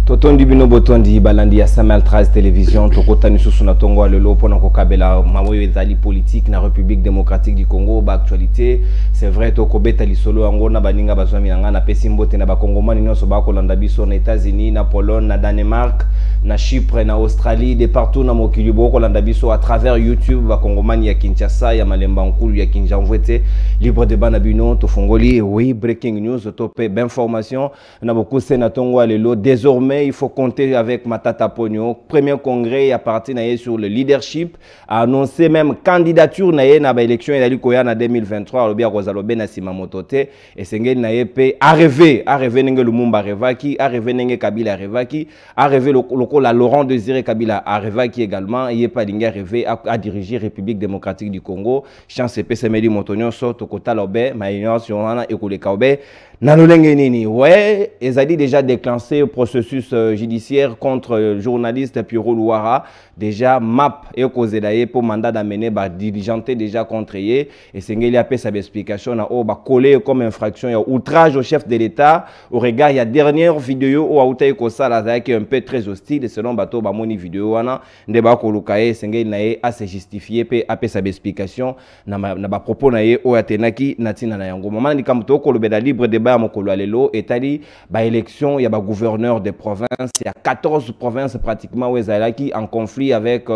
Totondi bino botondi balandi ya Samuel 13 télévision tokota nisusu na tongo alelo pona kokabela mamoyo ezali politique na République démocratique du Congo ba actualité c'est vrai tokobeta lisolo yango na baninga bazwami nanga na pesi mbote na bakongomani nyonso bakolanda biso na États-Unis na Pologne na Danemark na Chypre na Australie de partout na mokili bokolanda biso à travers YouTube bakongomani ya Kinshasa ya Malemba Nkulu ya Kinjanvwete libre débat na bino tofongoli oui breaking news topé d'information na beaucoup na tongo alelo désormais il faut compter avec Matata Pogno. Premier congrès à partir sur le leadership a annoncé même candidature na l'élection en 2023 lobby Rosalobe na Simamotote et sengel na pe arrivé nenge Lumumba revaki arrivé nenge Kabila revaki arrivé la Laurent Désiré Kabila revaki également et pas linga arrivé à diriger République démocratique du Congo chance pe semeli motonyo so tokota lobe maïno sur wana ekoleka obe na lolenge nini ouais ils a dit déjà déclenché processus judiciaire contre le journaliste Pierrot Louara déjà map et causé d'ailleurs pour mandat d'amener ba diligenté déjà contre yé et sengeli a fait sa explication na o ba collé comme infraction ya outrage au chef de l'État au regard il y a dernière vidéo au auta ko sala qui est un peu très hostile selon bato ba moni vidéo wana ndeba ko lukaye sengeli na ye a se justifier pe a fait sa explication na ba propos na ye o atenaki natina na yango moment ndikamto ko lobeda libre débat mokolo alelo etali ba élection ya ba gouverneur de province il y a 14 provinces pratiquement où ezalaki en conflit avec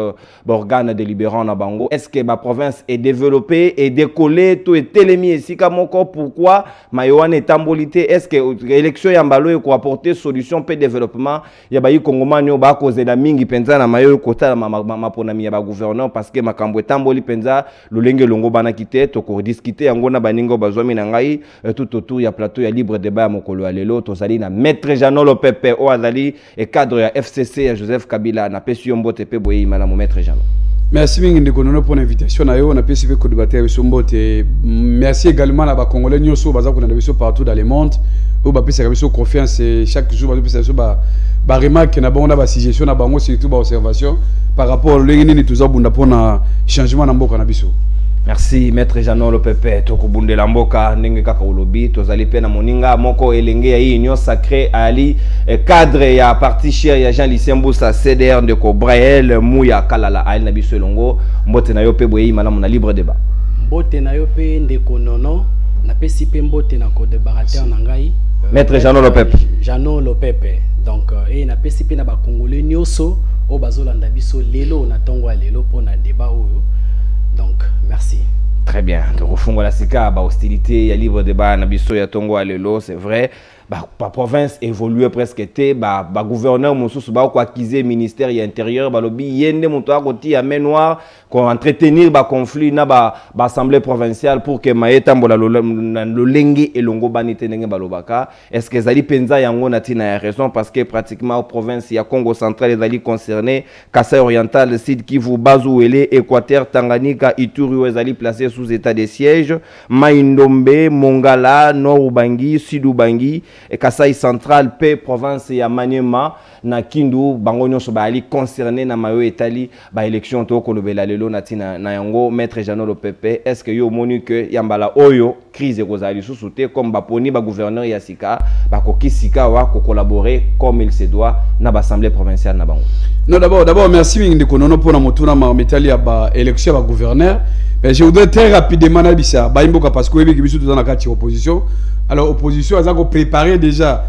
l'organe délibérant na bango. Est-ce que ma province est développée et décollée tout est télémi ici comme encore pourquoi mayoane est tambolité est-ce que l'élection yambalo est apporter solution pe développement ya ba Congomani ba cause la mingi penza na mayo kota ma ponami ya ba gouverneur parce que makambo tamboli penza lolenge longo bana kité to ko discuter yango na baningo bazwami na ngai tout autour ya plateau ya libre débat mokolo alelo to zali na maître Janolo Pepe o azali et cadre ya FCC à Joseph Kabila na pesi mbote pe boyi madame maître Jean. Merci mingi ndeko nono pour l'invitation na yo na pesi pe ko débattre avec mbote. Merci également à ba congolais nyoso baza ko na biso partout dans le monde o ba pesi biso confiance chaque jour ba pesi ba remarque na bonda ba suggestion na bango surtout ba observation par rapport lengini ni tuza bunda pona changement na mboka na biso. Merci maître Janolo Pepe tokubunde la mboka ndenge kaka ulobi tozali pe na moninga moko elenge ya union sacré ali cadre ya parti cher ya Jean Lisembusa CDR de Kobrael Mouya Kalala ali na biso longo mbote na yo pe boyi malamu na libre débat mbote na yo pe ndeko nono na pesi pe mbote na ko débatteur na ngai maître Janolo Pepe Janolo Pepe donc et na pesi pe na ba congolais nyoso o bazolanda biso lelo na tongo lelo pona débat oyo. Donc, merci. Très bien. Donc, au fond, la sika, hostilité, il y a libre débat, nabiso, ya tongo alelo, c'est vrai. La province évolue presque été, gouverneur Moussous, quoi acquisé ministère et intérieur, lobby, yende montoir côté à main noire, qu'on entretenir conflit na assemblée provinciale pour que maeta mbola lo lengi et longo banité nenge balobaka. Est-ce que zali penza yango natina raison parce que pratiquement aux provinces il y a Congo central les ali concernés, Kassai oriental, Sud Kivu, Bazouele, Équateur, Tanganyika, Ituri zali placés sous état de siège, Maindombe, Mongala, Nord Ubangi, Sud Ubangi et Kassai central P province ya Maniema na Kindu bango nyonso ba ali concerné na mayo etali ba élection to ko lobela lelo natina na yango maître Janolo Pepe est-ce que yo moni que yambala oyo crise kozali sous-souté comme ba poni ba gouverneur ya sika ba kokisika wa ko collaborer comme il se doit na ba assemblée provinciale na bango. Non d'abord merci mingi ndeko nono pona motuna ma metali ya ba élection ba gouverneur. Mais je voudrais très rapidement na bisa ba imboka parce que yebi biso dans la carte opposition. Alors opposition a préparé déjà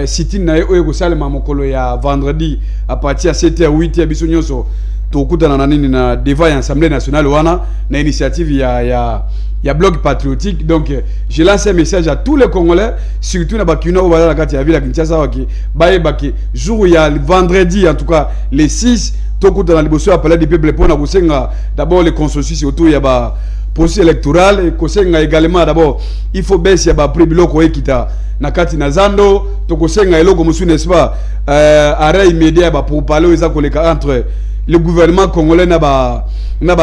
sit-in na yo ko salema mokolo ya vendredi à partir à 7h 8h biso nyonso to kutana na nini na devant l'Assemblée nationale wana na initiative ya bloc patriotique. Donc je lance un message à tous les Congolais surtout na bakina au bala la carte ya ville Kinshasa waki baye baki jour ya vendredi en tout cas les 6 to kutana liboso ya palais du peuple pour na kusenga d'abord le consensus autour ya ba processus électoral et kosenga également d'abord il faut baisser ya ba prix biloko ekita na kati na zando to kosenga eloko musu n'est-ce pas arrêt immédiat ba pour parler aux collègues entre le gouvernement congolais na ba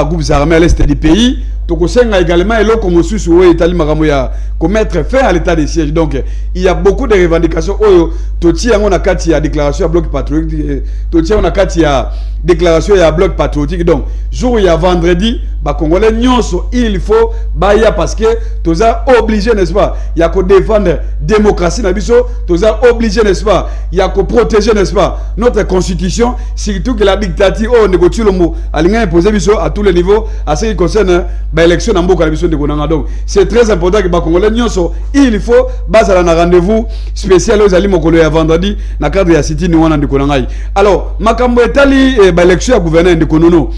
groupes armés à l'est du pays to kosenga également eloko musu sur Italie makambo ya commettre fin à l'état de siège. Donc il y a beaucoup de revendications oyo to tia ngona kati ya déclaration ya bloc patriotique to tia ngona kati ya déclaration ya bloc patriotique. Donc jour ya vendredi ba congolais nyonso il faut baya parce que toza obligé n'est-ce pas ya ko défendre démocratie na biso toza obligé n'est-ce pas ya ko protéger n'est-ce pas notre constitution surtout que la dictature oh négocier le mot alinga imposer biso à tous les niveaux à ce qui concerne ba élection na mboka na biso de konanga. Donc c'est très important que ba congolais nyonso il faut bazala na rendez-vous spécial aux ali mokolo ya vendredi na cadre ya city ni wana de konanga. Alors makambo etali ba élection ya gouverneur de konono.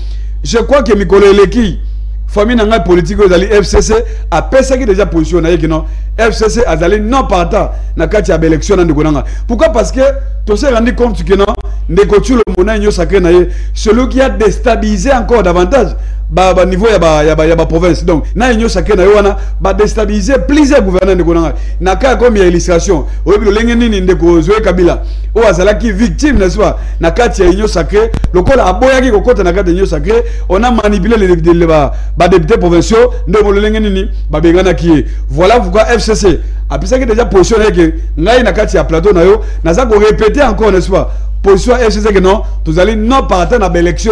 Je crois que Mikolo Eleki, famille n'a politique aux alliés FCC, a pesé déjà position que non FCC a allé non partant na kati ya élection na Ndekonanga. Pourquoi? Parce que tu s'est rendu compte que non Ndekotu le mona nyo sacré na celui qui a déstabilisé encore davantage ba niveau ya ba province. Donc na nyo sacré na wana ba déstabiliser plusieurs gouverneurs Ndekonanga. Na ka comme ya illustration oyebi lolenge nini Ndeko Zoé Kabila o azala qui victime n'est-ce pas na kati ya nyo sacré lokola aboyaki kokota na kati ya nyo sacré on a manipulé les députés provinciaux ndeko lolenge nini ba bengana ki. Voilà pourquoi FCC a pensé déjà positionné que ngai na kati ya plateau na yo naza ko répéter encore n'est-ce pas position FCC que non tous allez non partir dans l'élection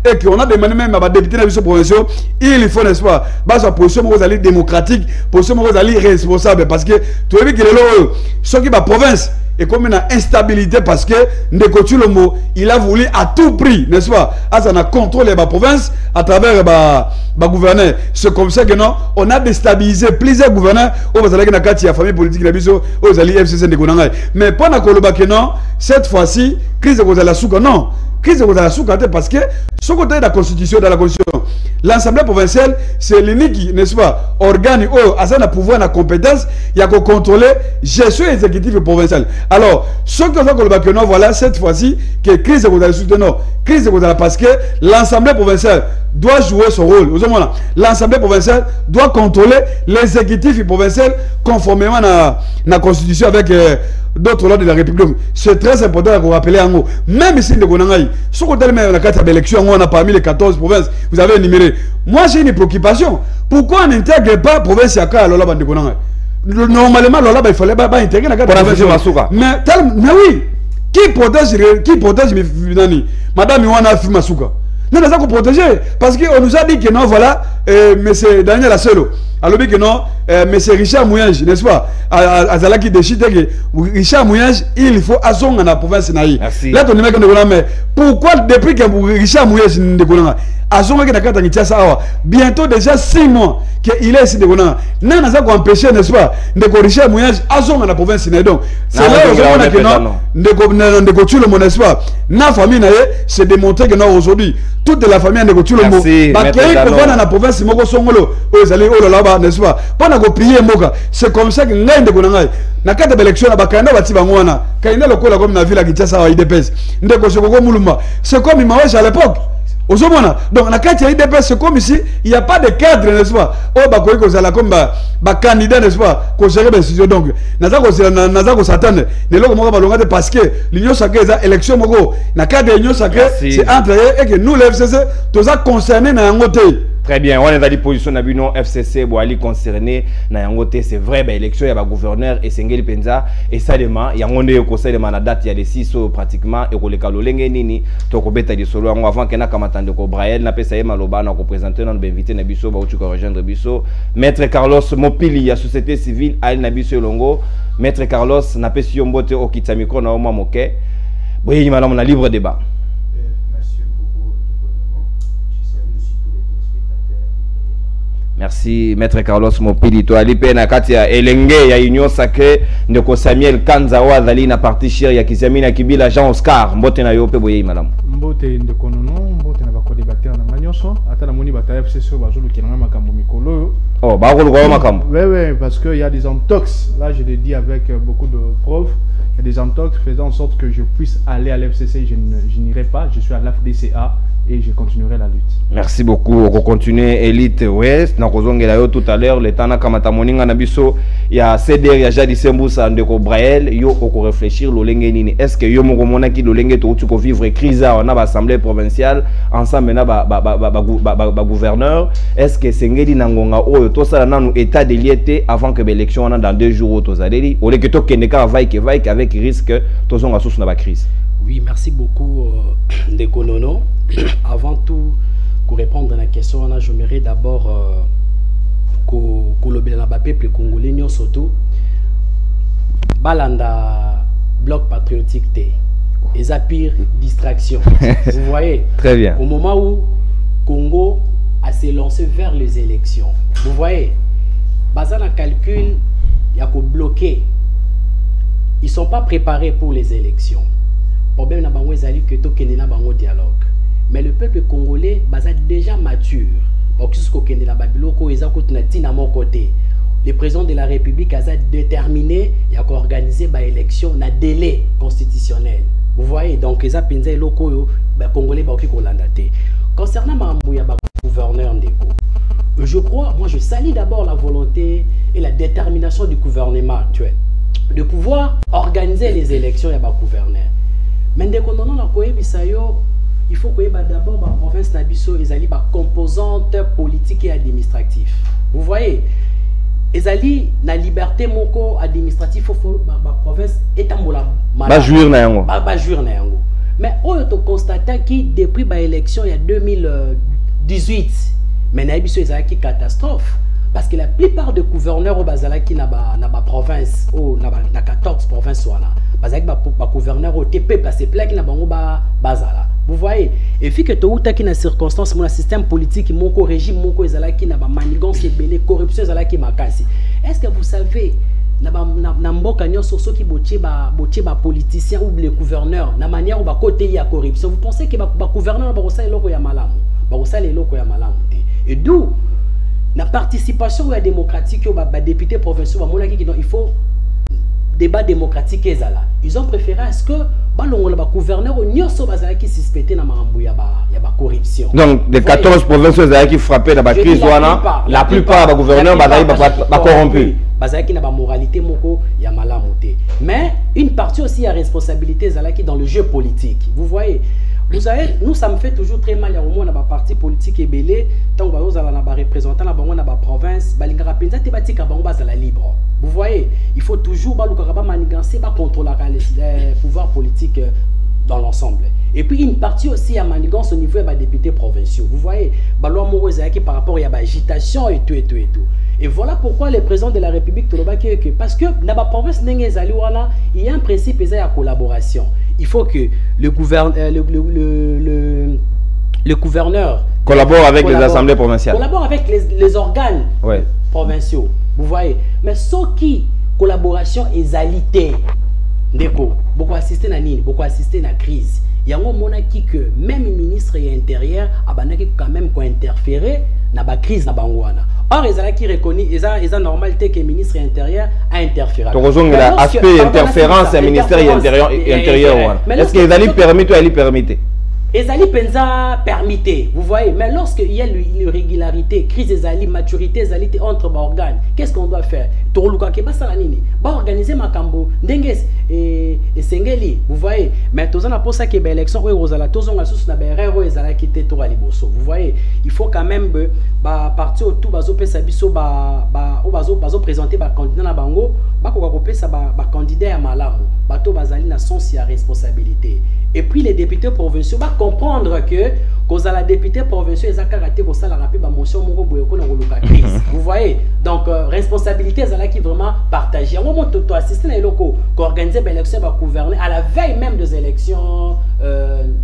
et qu'on a demandé même à député na biso provinciaux il faut n'est-ce pas sa position vous allez démocratique position vous allez responsable parce que tu as vu que ce qui va province et comme une instabilité parce que Ndeko Tshilombo il a voulu à tout prix n'est-ce pas à ça contrôler la province à travers ba gouverneur. C'est comme ça que non on a déstabilisé plusieurs gouverneurs au bazalaki na kati ya famille politique na biso aux alliés FCC Ndeko Nanga. Mais pas na koloba que non cette fois-ci crise de la souka non crise de la souka parce que ce côté de la constitution dans la constitution l'Assemblée provinciale c'est l'unique n'est-ce pas organe où à ça na pouvoir na compétence il y a qu'on contrôler gestion exécutive provinciale. Alors ce que ça koloba que non voilà cette fois-ci que crise de la souka non crise de la parce que l'Assemblée provinciale doit jouer son rôle. L'Assemblée provinciale doit contrôler l'exécutif provincial conformément à la constitution avec d'autres lois de la République. C'est très important de vous rappeler en haut. Même ici, ce qu'on a même la carte d'élection, on a parmi les 14 provinces, vous avez énuméré. Moi, j'ai une préoccupation. Pourquoi on n'intègre pas la province Yaka à Lola Bandekonanga? Normalement, Lola, il fallait pas intégrer la carte d'élection. Mais oui, qui protège Madame Iwana Fumasuka? Nous avons protégé parce qu'on nous a dit que non, voilà, M. Daniel Asselo, alors que non, M. Richard Mouyenge, n'est-ce pas, Azalaki décide que Richard Mouyenge, il faut azong dans la province naïe. Là, on dit mais pourquoi depuis que Richard Mouyenge ne connaît azong qui n'a qu'à t'inquiéter ça, bientôt déjà 6 mois qu'il est ici de connaître. Nous avons empêché, n'est-ce pas, de Richard Mouyenge azong dans la province naïe. Donc, c'est là où on a que non, de continuer le n'est-ce pas, na famille naïe, c'est démontré que non aujourd'hui. Toute la famille de Tshilombo dans la province moko songolo aux allez oh là-bas n'est-ce pas pendant que prier moka c'est comme ça que ngai ndeko ngai na carte d'élection na bakanda bati bangwana kaina lokola comme na ville à Kinshasa wa IDPS ndeko sokoko muluma c'est comme Imawesh à l'époque. Donc, la carte IDPS, c'est comme ici, il n'y a pas de cadre, n'est-ce pas? Oh, bah, quoi, comme candidat, n'est-ce pas? Qu'on gère les décisions. Donc, Nazako Satan, les logs m'ont parce que l'Union sacrée, l'élection, la carte de l'Union sacrée, c'est entre eux et que nous, les FCC, tous ça concernés dans un côté. Très bien, on est dans les positions de l'Union FCC, Boali concerné, c'est vrai, l'élection, il y a un gouverneur et Sengeli Penza, et ça, il y a un conseil de mandat, il y a des 6 pratiquement, et qu'on les calolenge nini, toko beta di solo, avant qu'il y ait un de Braille, n'a pas essayé maloba, n'a représenté, n'a pas invité Nabiso, bah, tu peux rejoindre Biso. Maître Carlos Mopili, la société civile, Al Nabiso Longo, Maître Carlos, n'a pas essayé mbote au Kitsamiko, n'a pas moqué. Oui, madame, on a libre débat. Merci, Maître Carlos Mopili. To alipe na kati ya Elenge ya Union Sacrée ndeko Samuel Kanza wa zali na parti chère ya Kizami na Kibila Jean Oscar mbote na yope boye madame. Mbote ndeko nono mbote na bako débatteur na nganyonso ata na moni bata FCC bazulu kinanga makambo mikolo. Oh, ba ko ko makambo. Oui, parce que il y a des intox. Là, je le dis avec beaucoup de preuves. Il y a des intox faisant en sorte que je puisse aller à l'FCC, je n'irai pas, je suis à l'AFDCA et je continuerai la lutte. Merci beaucoup. On va continuer Elite Ouest. Tout à l'heure, le temps kamata moninga na biso ya CDR ya Jadi Sembusa ndeko Brael yo oko réfléchir lo lenge nini. Est-ce que yo moko mona ki lo lenge to tu ko vivre crise on a ba assemblée provinciale ensemble na ba gouverneur. Est-ce que sengeli nangonga oyo to sala nanu état de liete avant que l'élection on a dans 2 jours to zaleli. Ole que to kendeka vaike avec risque to zonga sous na ba crise. Oui, merci beaucoup ndeko Nono. Avant tout pour répondre à la question, j'aimerais d'abord que le peuple congolais surtout balanda bloc patriotique té et ça pire distraction. Vous voyez. Très bien. Au moment où Congo a s'est lancé vers les élections, vous voyez, basé sur le calcul, il y a qu'au bloquer. Ils sont pas préparés pour les élections. Problème na bango ezali que to kende na bango dialogue. Mais le peuple congolais basé déjà mature. Donc jusqu'au kende na babiloko ezako na tina mon côté. Le président de la République a déterminé il y a qu'organiser ba élection na délai constitutionnel. Vous voyez, donc les appendices locaux congolais ba ko landaté. Concernant Mamouya ba gouverneur ndeko, je crois, moi je salue d'abord la volonté et la détermination du gouvernement actuel de pouvoir organiser les élections et ba gouverneur. Mais ndeko non na koyebisa yo, il faut que d'abord la province nabiso ezali ba composante politique et administrative. Vous voyez, ezali na liberté moko administrative faut ba province etambola ba jouir na yango ba jouir na yango. Mais on to constate que depuis ba élection il y a 2018 mais na biso ezali ki catastrophe parce que la plupart des gouverneurs au bazalaki na ba province ou na 14 provinces wana bazalaki ba gouverneur au TP parce que plaki na bango ba bazala. Vous voyez, et puis que tout qui na circonstance mon système politique mon régime mon ezalaki na ba manigance belé corruption ezalaki makasi. Est-ce que vous savez na mboka nyonso soki botie ba politicien ou les gouverneurs na manière ou ba côté ya corruption, vous pensez que ba gouverneur ba kosala eloko ya malamu ba kosala eloko ya malamu te. Et d'où la participation ou la démocratique ba député provinciaux ba monaki qui il faut débat démocratique ezala. Ils ont préféré à ce que le gouverneur nyonso bazala qui suspecté na makambo ya ba corruption. Donc des 14 provinces qui frappaient dans la crise la plupart des gouverneurs ba corrompus. Bazala qui na ba moralité moko ya malamu te. Mais une partie aussi a responsabilité ezala qui dans le jeu politique. Vous voyez, vous savez, nous ça me fait toujours très mal au moins na ba parti politique ebelé tant ba ozala na ba représentant na bango na ba province balingaka penza te batika bango bazala libre. Vous voyez, il faut toujours manigancer, contrôler le pouvoir politique dans l'ensemble. Et puis une partie aussi à manigance au niveau des députés provinciaux. Vous voyez, par rapport à l'agitation et tout. Et voilà pourquoi le président de la République, parce que dans la province, il y a un principe de collaboration. Il faut que le gouverneur collabore avec les assemblées provinciales. Collabore avec les organes provinciaux. Vous voyez, mais ce qui collaboration est alité, beaucoup assister à nini, beaucoup assister à la crise. Il y a un moment que même le ministre et intérieur a quand même interféré dans la crise na bangwana. Or ils ont qui reconnu, ils ont normalité que le ministre intérieur a interféré. Donc l'aspect interférence et ministère intérieur. Est-ce qu'ils allaient permettre ou ils permettent? Ezali penza permitté, vous voyez, mais lorsqu'il y a l'irrégularité, crise ezali, maturité ezali entre organes, qu'est-ce qu'on doit faire? Toroluka ke basala nini? Ba organiser makambo, ndenge et sengeli, vous voyez, mais tozana pour ça que ba élection oyo ozala tozonga susu na ba erreur ezala kité to liboso. Vous voyez, il faut quand même ba parti au tout bazo pesa biso ba bazo présenter ba candidat na bango, ba ko pesa ba candidat ya malamu, bato bazali na sens ya responsabilité. Et puis les députés provinciaux va comprendre que quand la député provinciaux ils ont karaté pour ça la rapide motion moko boyoko na koluka crise. Vous voyez, donc responsabilité là qui vraiment partagée. Au moment où tu assistes les locaux qu'organiser l'élection va gouverner à la veille même des élections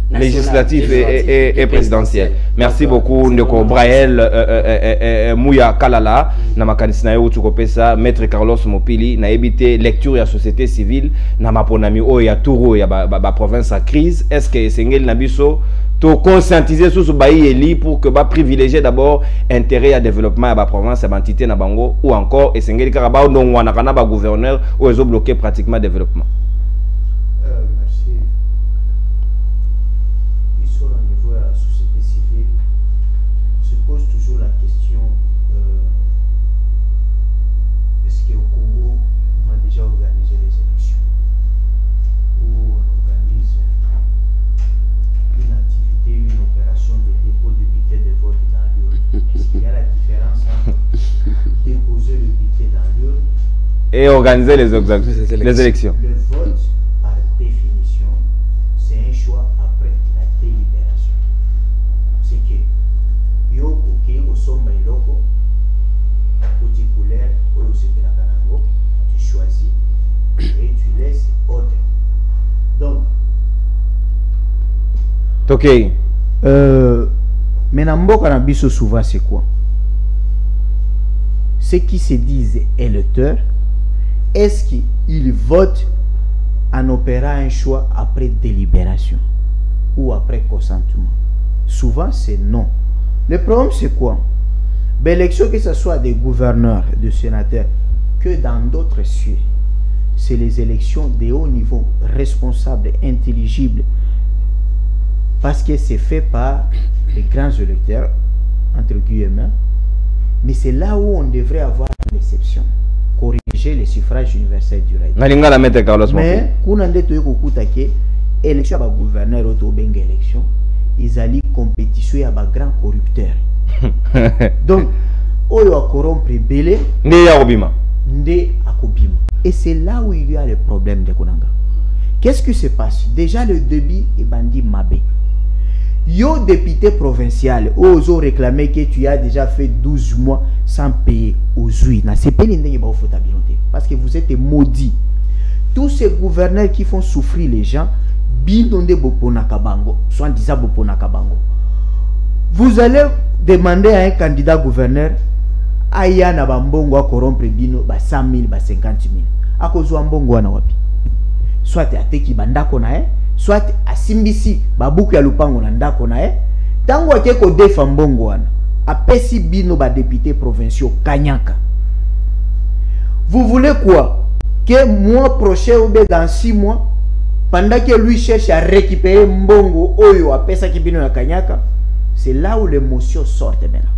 législatives et présidentielles. Merci beaucoup Ndeko Brael Mouya Kalala na makanisina yo tukopesa maître Carlos Mopili na éviter lecture ya société civile na maponami o ya Touro ya ba province à crise. Est-ce que Sengel Nabiso to conscientiser sur ce bail eli pour que ba privilégier d'abord intérêt à développement à ba province à entité na bango ou encore et Sengel Karaba non wana kana ba gouverneur ou ils ont bloqué pratiquement développement. Merci. Ici au niveau de la société civile se pose toujours la question est-ce qu'au Congo on a déjà organisé les élections ou on organise une activité, une opération de dépôt de bulletin de vote dans l'urne. Est-ce qu'il y a la différence entre déposer le bulletin dans l'urne et organiser les élections? Le vote, par définition, c'est un choix après la délibération. C'est que Ok. Mais dans Mboka na biso souvent c'est quoi? Ceux qui se disent électeurs, est-ce qu'ils votent en opérant un choix après délibération ou après consentement? Souvent c'est non. Le problème c'est quoi? L'élection, que ce soit des gouverneurs, des sénateurs, que dans d'autres cieux, c'est les élections de haut niveau, responsables, intelligibles, parce que c'est fait par les grands électeurs, entre guillemets, mais c'est là où on devrait avoir l'exception, corriger les suffrages universels du règne. Mais, quand on a dit que l'élection à gouverneur ou élection, ils allaient compétition à grands corrupteurs. Donc, oyo a corrompre belé, et c'est là où il y a le problème de Konanga. Qu'est-ce qui se passe? Déjà le débit est bandit Mabé. Yo député provincial, oso réclamé que tu as déjà fait 12 mois sans payer aux huiles. C'est pas parce que vous êtes maudits. Tous ces gouverneurs qui font souffrir les gens, binonde boponakabango, soit disant boponakabango. Vous allez demander à un candidat gouverneur aya na bambongo a corrompre bino ba 100 000 ba 50 000 akozwa mbongo na wapi? Soit ateki bandako na soit asimbisi babuku ya lupango na ndako na tango akeko defa mbongo wana apesi bino ba député provinciaux kanyaka. Vous voulez quoi? Que mois prochain ou dans 6 mois, pendant que lui cherche à récupérer mbongo oyo apesa ki bino na kanyaka, c'est là où l'émotion sort maintenant.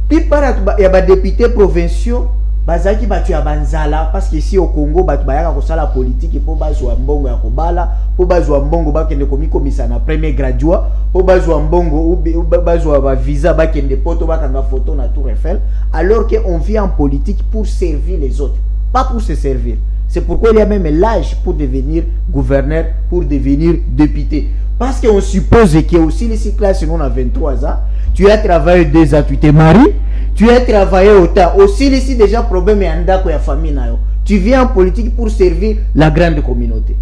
Puis par il y a des députés provinciaux bazaki batu ya banzala parce que ici au Congo batu bayaka ko sala politique pour bazwa mbongo ya kobala, pour bazwa mbongo bakende komi komisa na premier graduat, pour bazwa mbongo ou bazwa ba visa bakende poto bakanga photo na Tour Eiffel, alors que on vit en politique pour servir les autres, pas pour se servir. C'est pourquoi il y a même l'âge pour devenir gouverneur, pour devenir député. Parce qu'on suppose que aussi les classes on a 23 ans, tu as travaillé 2 ans, tu t'es marié, tu as travaillé autant. Aussi ici déjà problème et andako ya famille na yo. Tu viens en politique pour servir la grande communauté.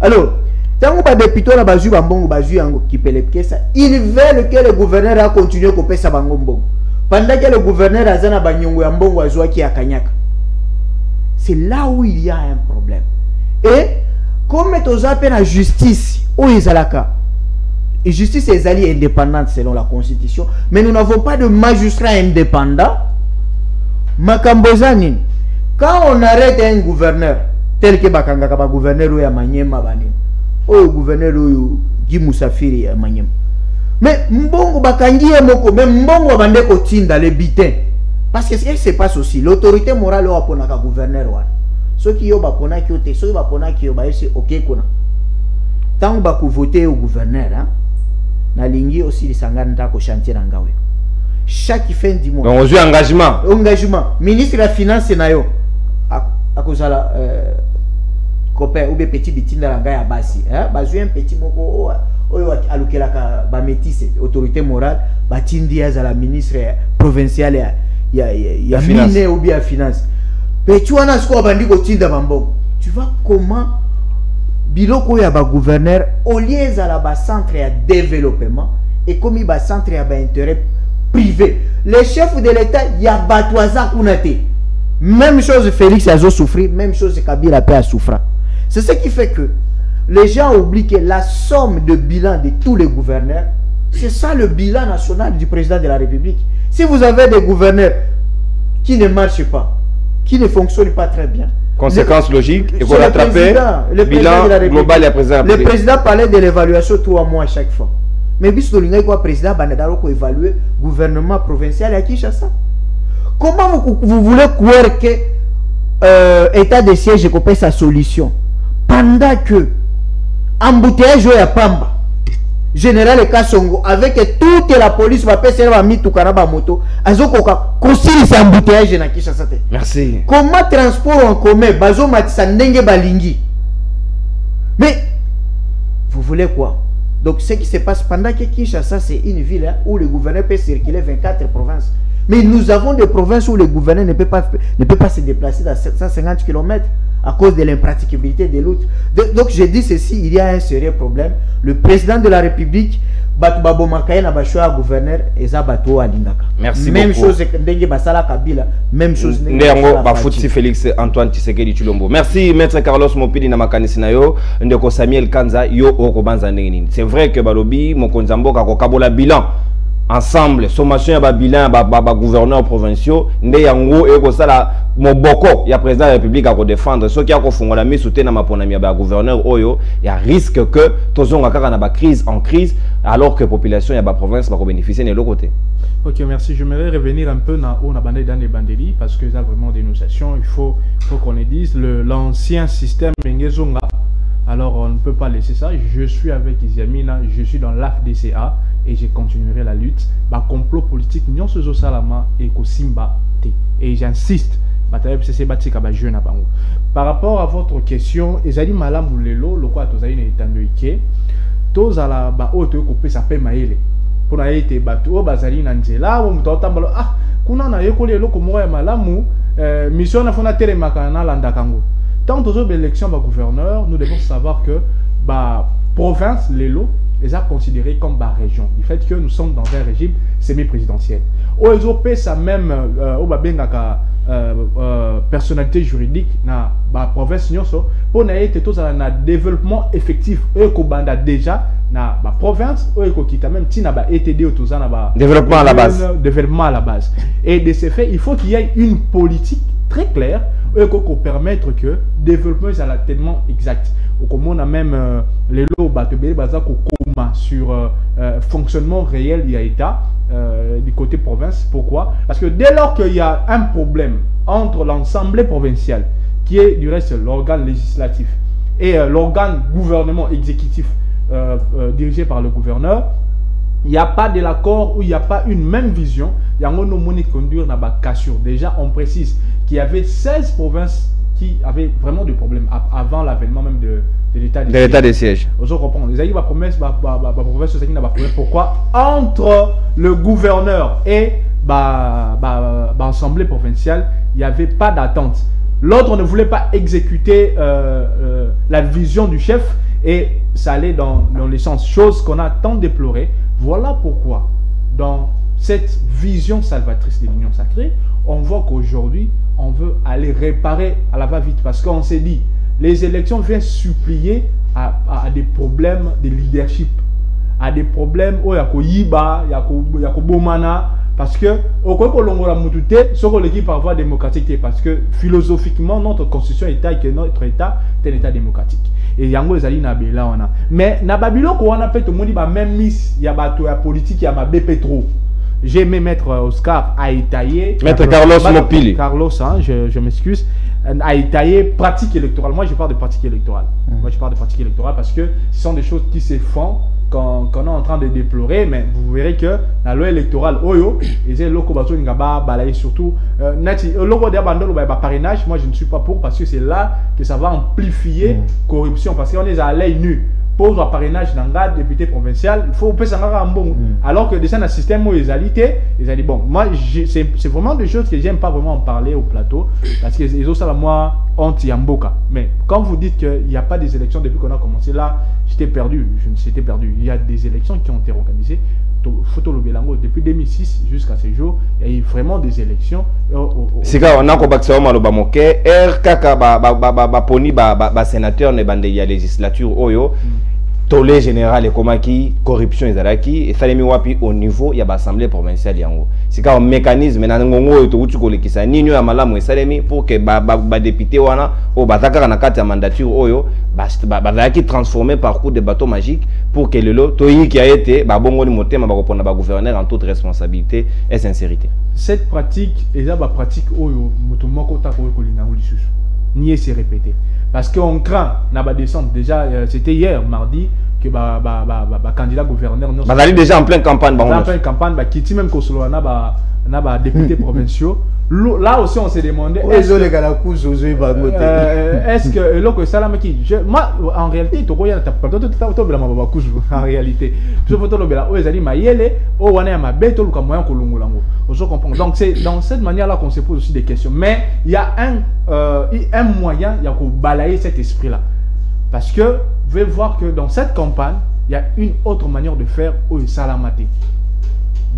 Alors, tant que député na bazu bambongo bazu yango qui pelepke ça, ils veulent que le gouverneur a continué ko pesa bangombo. Pendant que le gouverneur azana banyongo ya mbongo azwa ki akanyaka. C'est là où il y a un problème. Et comme tu as appelé la justice, où ils alaka. Et justice est indépendante selon la constitution, mais nous n'avons pas de magistrat indépendant. Makambozani, quand on arrête un gouverneur, tel que Bakanga Kaba gouverneur ou Yamanyema Bani, ou gouverneur ou Guy Moussafiri Yamanyema. Mais Mbongo Bakangi Moko, même Mbongo Bande Kotinda les bitins. Parce que ce qui se passe aussi, l'autorité morale est pour le gouverneur. Ceux qui ont bakona qui ont été, ceux qui bakona qui ont été, ok kona. Tant que vous votez au gouverneur, na lingi aussi les sanganda ko chantier nangawe. Chaque fin du mois. Donc on engagement. Engagement. Ministre de la finance na yo. À cause de la copain ou bien petit bitinda la gaya basi. Bazu un petit moko oyo alukela ka ba métisse autorité morale batindi à la ministre provinciale ya mine ou bien finance. Mais tu as ce qu'on va dire tu vois comment biloko ya ba gouverneur au lieu à la centre à développement et comme il ba centre à intérêt privé. Les chefs de l'État y a batouaza kunate. Même chose Félix Azo souffrir, même chose Kabila a souffrir. C'est ce qui fait que les gens oublient que la somme de bilan de tous les gouverneurs, c'est ça le bilan national du président de la République. Si vous avez des gouverneurs qui ne marchent pas, qui ne fonctionnent pas très bien, conséquence logique, et vous rattrapez le bilan global et président. Le président parlait de l'évaluation 3 mois à chaque fois. Mais bisous le président Banadaro ko évaluer gouvernement provincial à Kinshasa. Comment vous voulez croire que état de siège est sa solution pendant que embouteillage à Pamba général Kassongo avec toute la police va passer à Mitukaraba moto azokoka conseiller sa embouteillage na Kinshasa. Merci. Comment transport en commun bazo matisa ndenge balingi. Mais vous voulez quoi? Donc ce qui se passe pendant que Kinshasa c'est une ville où le gouverneur peut circuler 24 provinces. Mais nous avons des provinces où le gouverneur ne peut pas se déplacer à 750 km à cause de l'impraticabilité des routes. Donc je dis ceci, il y a un sérieux problème. Le président de la République, Babo Makaye na bachoa gouverneur eza bato alingaka. Merci même beaucoup. Chose que ndenge basala Kabila, même chose Ndengo bafuti Félix Antoine Tshisekedi Tshilombo. Merci maître Carlos Mopili na makanisi na yo, ndeko Samuel Kanza yo okobanza nini. C'est vrai que balobi mokonzambo ka kokabola bilan ensemble sommation ya ba bilan ba gouverneurs provinciaux nde yango eko sala moboko ya président de la République ko défendre ce qui a ko fongola mi soutenir na ponami ya ba gouverneur oyo ya risque que tozonga kaka na ba crise en crise alors que population ya ba province ba ko bénéficier de l'autre côté. Ok, merci. J'aimerais revenir un peu dans les bandeli parce que ça vraiment dénonciation. Il faut qu'on le dise. L'ancien système Bengezonga, alors on ne peut pas laisser ça. Je suis avec Iziamina, je suis dans l'AFDCA et je continuerai la lutte. Bah, complot politique, Nyon Sozo Salama et Kosimba T. Et j'insiste, par rapport à votre question, Ezali Malam ou Lelo, le quoi Tozaïne est en Ike, Tozala Ba Oto Kopé Sapé Maele. Pour aller te bateau, Bazali Nanzela, ou Mtotambalo, ah, Kuna na Yoko Lelo Komoya Malamu, mission na Fona Tere Makana Landakango. Tant aux élections de gouverneur, nous devons savoir que bah, province, Lelo, les a considérés comme bah, région. Du fait que nous sommes dans un régime semi-présidentiel. OESOP, ça même, au Babengaka, personnalité juridique, na bah, province, pour n'aller tous à un développement effectif, Ekobanda déjà, na bah, province, Ekokita même, Tina ba ETD au développement à la base. Développement à la base. Et de ce fait, il faut qu'il y ait une politique très claire pour permettre que le développement soit tellement exact. Comme on a même les lots sur fonctionnement réel il y a État du côté province. Pourquoi? Parce que dès lors qu'il y a un problème entre l'Assemblée provinciale, qui est du reste l'organe législatif, et l'organe gouvernement exécutif dirigé par le gouverneur, il n'y a pas de l'accord ou il n'y a pas une même vision. Il y a un monique conduire dans la cassure. Déjà, on précise qu'il y avait 16 provinces qui avaient vraiment des problèmes avant l'avènement même de l'état des sièges. Vous comprenez? Les aïeux, promesse, province, pourquoi entre le gouverneur et l'Assemblée provinciale, il n'y avait pas d'attente. L'autre ne voulait pas exécuter la vision du chef et ça allait dans les sens. Chose qu'on a tant déploré. Voilà pourquoi, dans cette vision salvatrice de l'Union sacrée, on voit qu'aujourd'hui, on veut aller réparer à la va-vite. Parce qu'on s'est dit, les élections viennent supplier à des problèmes de leadership, à des problèmes où il y a Yiba, il y a Bomana, parce que au quoi qu'on a moututé, ce qu'on l'équipe par voie démocratique, parce que philosophiquement, notre constitution est que notre État est un État démocratique. Et yango ezali na bela wana. Mais na babilo ko wana pe to moni ba même miss ya bato ya politique ya ma BP trop. J'ai aimé mettre Oscar Aïtaye. Maître Carlos Mopili. Carlos, hein, je m'excuse. Aïtaye, pratique électorale. Moi, je parle de pratique électorale. Moi, je parle de pratique électorale parce que ce sont des choses qui se font qu'on est en train de déplorer. Mais vous verrez que la loi électorale, Oyo, et loko bazo ngaba balaye surtout. Nati, loko de abandon ba parrainage. Moi, je ne suis pas pour parce que c'est là que ça va amplifier corruption parce qu'on est à l'œil nu. Pour le parrainage d'un député provincial, il faut passer un bon. Alors que déjà dans le système où ils allaient, bon, moi c'est vraiment des choses que j'aime pas vraiment en parler au plateau parce que les autres, moi, anti-amboka. Mais quand vous dites qu'il n'y a pas des élections depuis qu'on a commencé là, j'étais perdu, je ne s'étais perdu. Il y a des élections qui ont été organisées. Photo le Belango depuis 2006 jusqu'à ce jour, il y a eu vraiment des élections. C'est quand on a combattu au Malobamoke, RKK poni sénateur ne bande ya législature oyo. Tolé général et comment qui corruption ezalaki et salemi wapi au niveau ya l'assemblée provinciale yango. C'est quand un mécanisme na ngongo to utu kolekisa nini ya malamu esalemi pour que ba député wana o bazaka na kati ya mandature oyo bazaki transformer par coup de bateau magique pour que le lot toyi qui a été ba bongo ni motema ba répondre ba gouverneur en toute responsabilité et sincérité. Cette pratique eza ba pratique oyo moto moko ta ko kolinga lisusu. Nier se répéter. Parce qu'on craint, n'a pas descente. Déjà, c'était hier, mardi, que candidat gouverneur. Bah, déjà en pleine campagne. En pleine campagne, qui même qu'on n'a pas députés provinciaux. Là aussi, on s'est demandé. Est-ce que moi, en réalité, en réalité, donc c'est dans cette manière-là qu'on se pose aussi des questions. Mais il y a un moyen, il y a qu'on balayer cet esprit-là. Parce que vous pouvez voir que dans cette campagne, il y a une autre manière de faire au Salamate.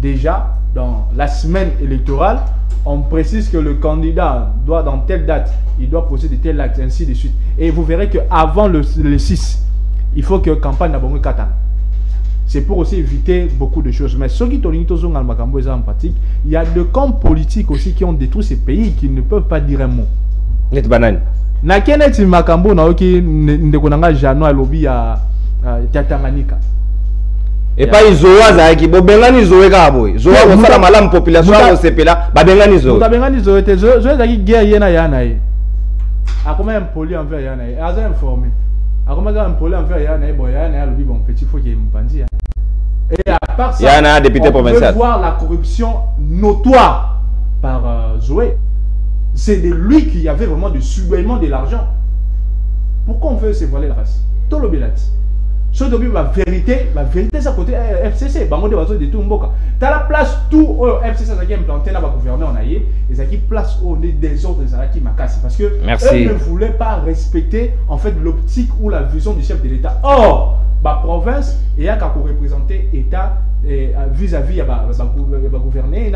Déjà, dans la semaine électorale, on précise que le candidat doit, dans telle date, il doit poser de tels actes, ainsi de suite. Et vous verrez qu'avant le 6, il faut que la campagne n'a pas de. C'est pour aussi éviter beaucoup de choses. Mais ceux qui sont en pratique, il y a des camps politiques aussi qui ont détruit ces pays qui ne peuvent pas dire un mot. Net banane. Na keneti makambo na oki ndekonanga jano alobi ya Tanganyika. Et pas izoa za ki bo bengani zoe ka boy. Zoa ko sala malamu population ko sepela ba bengani zo. Ba bengani zo te zo za ki guerre yena yana ye. Akoma impoli envers yana ye. Aza informé. Akoma ga impoli envers yana ye boy yana alobi bon petit faut qu'il m'pandi. Et à part ça, yana député provincial. On peut voir la corruption notoire par Zoé. C'est de lui qu'il y avait vraiment du soubaillement de l'argent. Pourquoi on veut se voiler la face? Tout le bilat. Ce que la vérité, c'est à côté FCC. Bango de bateau de tout mboka. T'as la place tout FCC ça qui est implanté dans le gouvernement on a et ça qui place au des autres qui m'a cassé parce que eux ne voulaient pas respecter en fait l'optique ou la vision du chef de l'État. Or, la province il y a qu'à représenter l'État vis-à-vis de gouverner.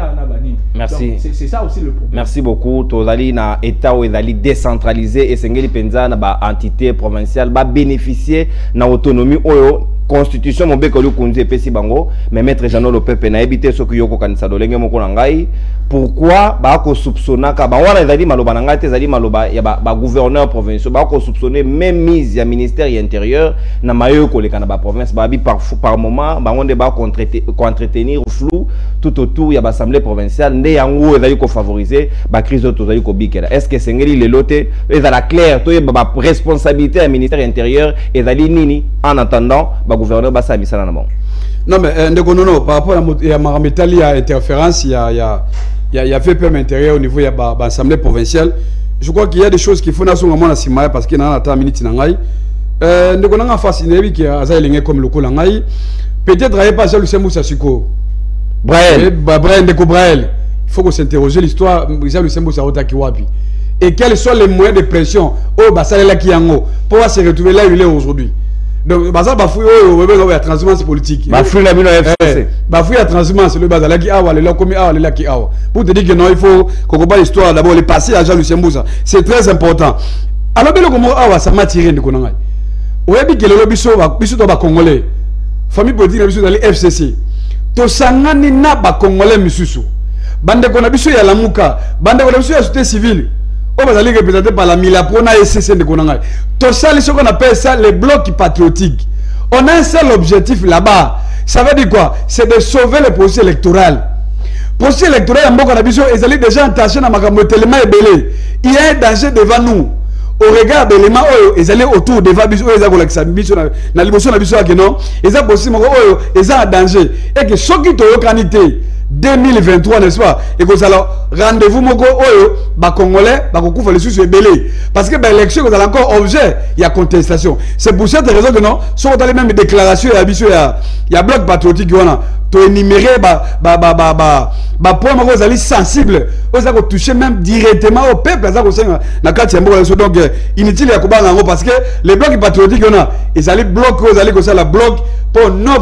Merci. C'est ça aussi le problème. Merci beaucoup. Tozali na État où ils décentralisé et Sengeli Penza na ba entité provinciale ba bénéficier na autonomie oyo constitution mon bekolo kunze pesi bango mais maître Jean Lopepe na habité ce que yoko kanisa dolenge moko na ngai pourquoi ba ko soupçonna ka ba wana ezali maloba na ngai te ezali maloba ya ba gouverneur provincial ba ko soupçonner même mise ya ministère intérieur na mayo ko leka na ba province ba bi par moment ba ngonde ba entretenir flou tout autour ya ba assemblée provinciale nde yango ezali ko favoriser ba crise auto ezali ko bikela est-ce que Sengeli le lote ezala clair to ba responsabilité ya ministère intérieur ezali nini en attendant gouverneur basa misala na bon. Non mais non par rapport à Marametali il y a interférence il y a fait peur intérieur au niveau il y a l'assemblée provinciale. Je crois qu'il y a des choses qu'il faut nationalement moment na simaya parce qu'il y a un minute na ngai ndekonanga fasciné qui a azalengé comme le kolangai peut-être il pas le Semoussa Siko Brael ndeko Brael il faut qu'on s'interroger l'histoire le Semoussa otaki wapi et quels sont les moyens de pression au basalela kiango pour se retrouver là où il est aujourd'hui. Donc, baza bafoui la transhumance politique. Bafoui la bino FCC. Bafoui la transhumance le bazala qui awa le komi awa le qui awa. Pour te dire que non, il faut qu'on comprenne l'histoire d'abord le passé à Jean-Lucien Mbouza. C'est très important. Alors bien comme awa ça m'a tiré de konanga. Oyebi que le biso to ba congolais. Famille politique biso dans les FCC. To sangani na ba congolais misusu. Bande kona biso ya lamuka, bande kona biso ya société civile. On va aller représenter par la Milapona et CC de Konanga. Tout ça, ce qu'on appelle ça les blocs patriotiques. On a un seul objectif là-bas. Ça veut dire quoi? C'est de sauver le processus électoral. Le processus électoral, ils allaient déjà entacher dans ma tellement ébélé. Il y a un danger devant nous. Au regard de l'élément, ils allaient autour de Vabiso, ils allaient dans l'émotion de non, ils ont possible, ils ont un danger. Et que ceux qui ont canité 2023, n'est-ce pas? Et que ça rendez-vous, moko, Congolais, Bakoukoufa, les sous belé. Parce que l'élection, vous avez encore objet, il y a contestation. C'est pour cette raison que non, si on a les mêmes déclarations, il y a bloc patriotique, tu énumérer, point, vous allez sensible, vous allez toucher même directement au peuple, donc, inutile, parce que les blocs patriotiques, ils allaient bloquer, vous allez la bloc pour non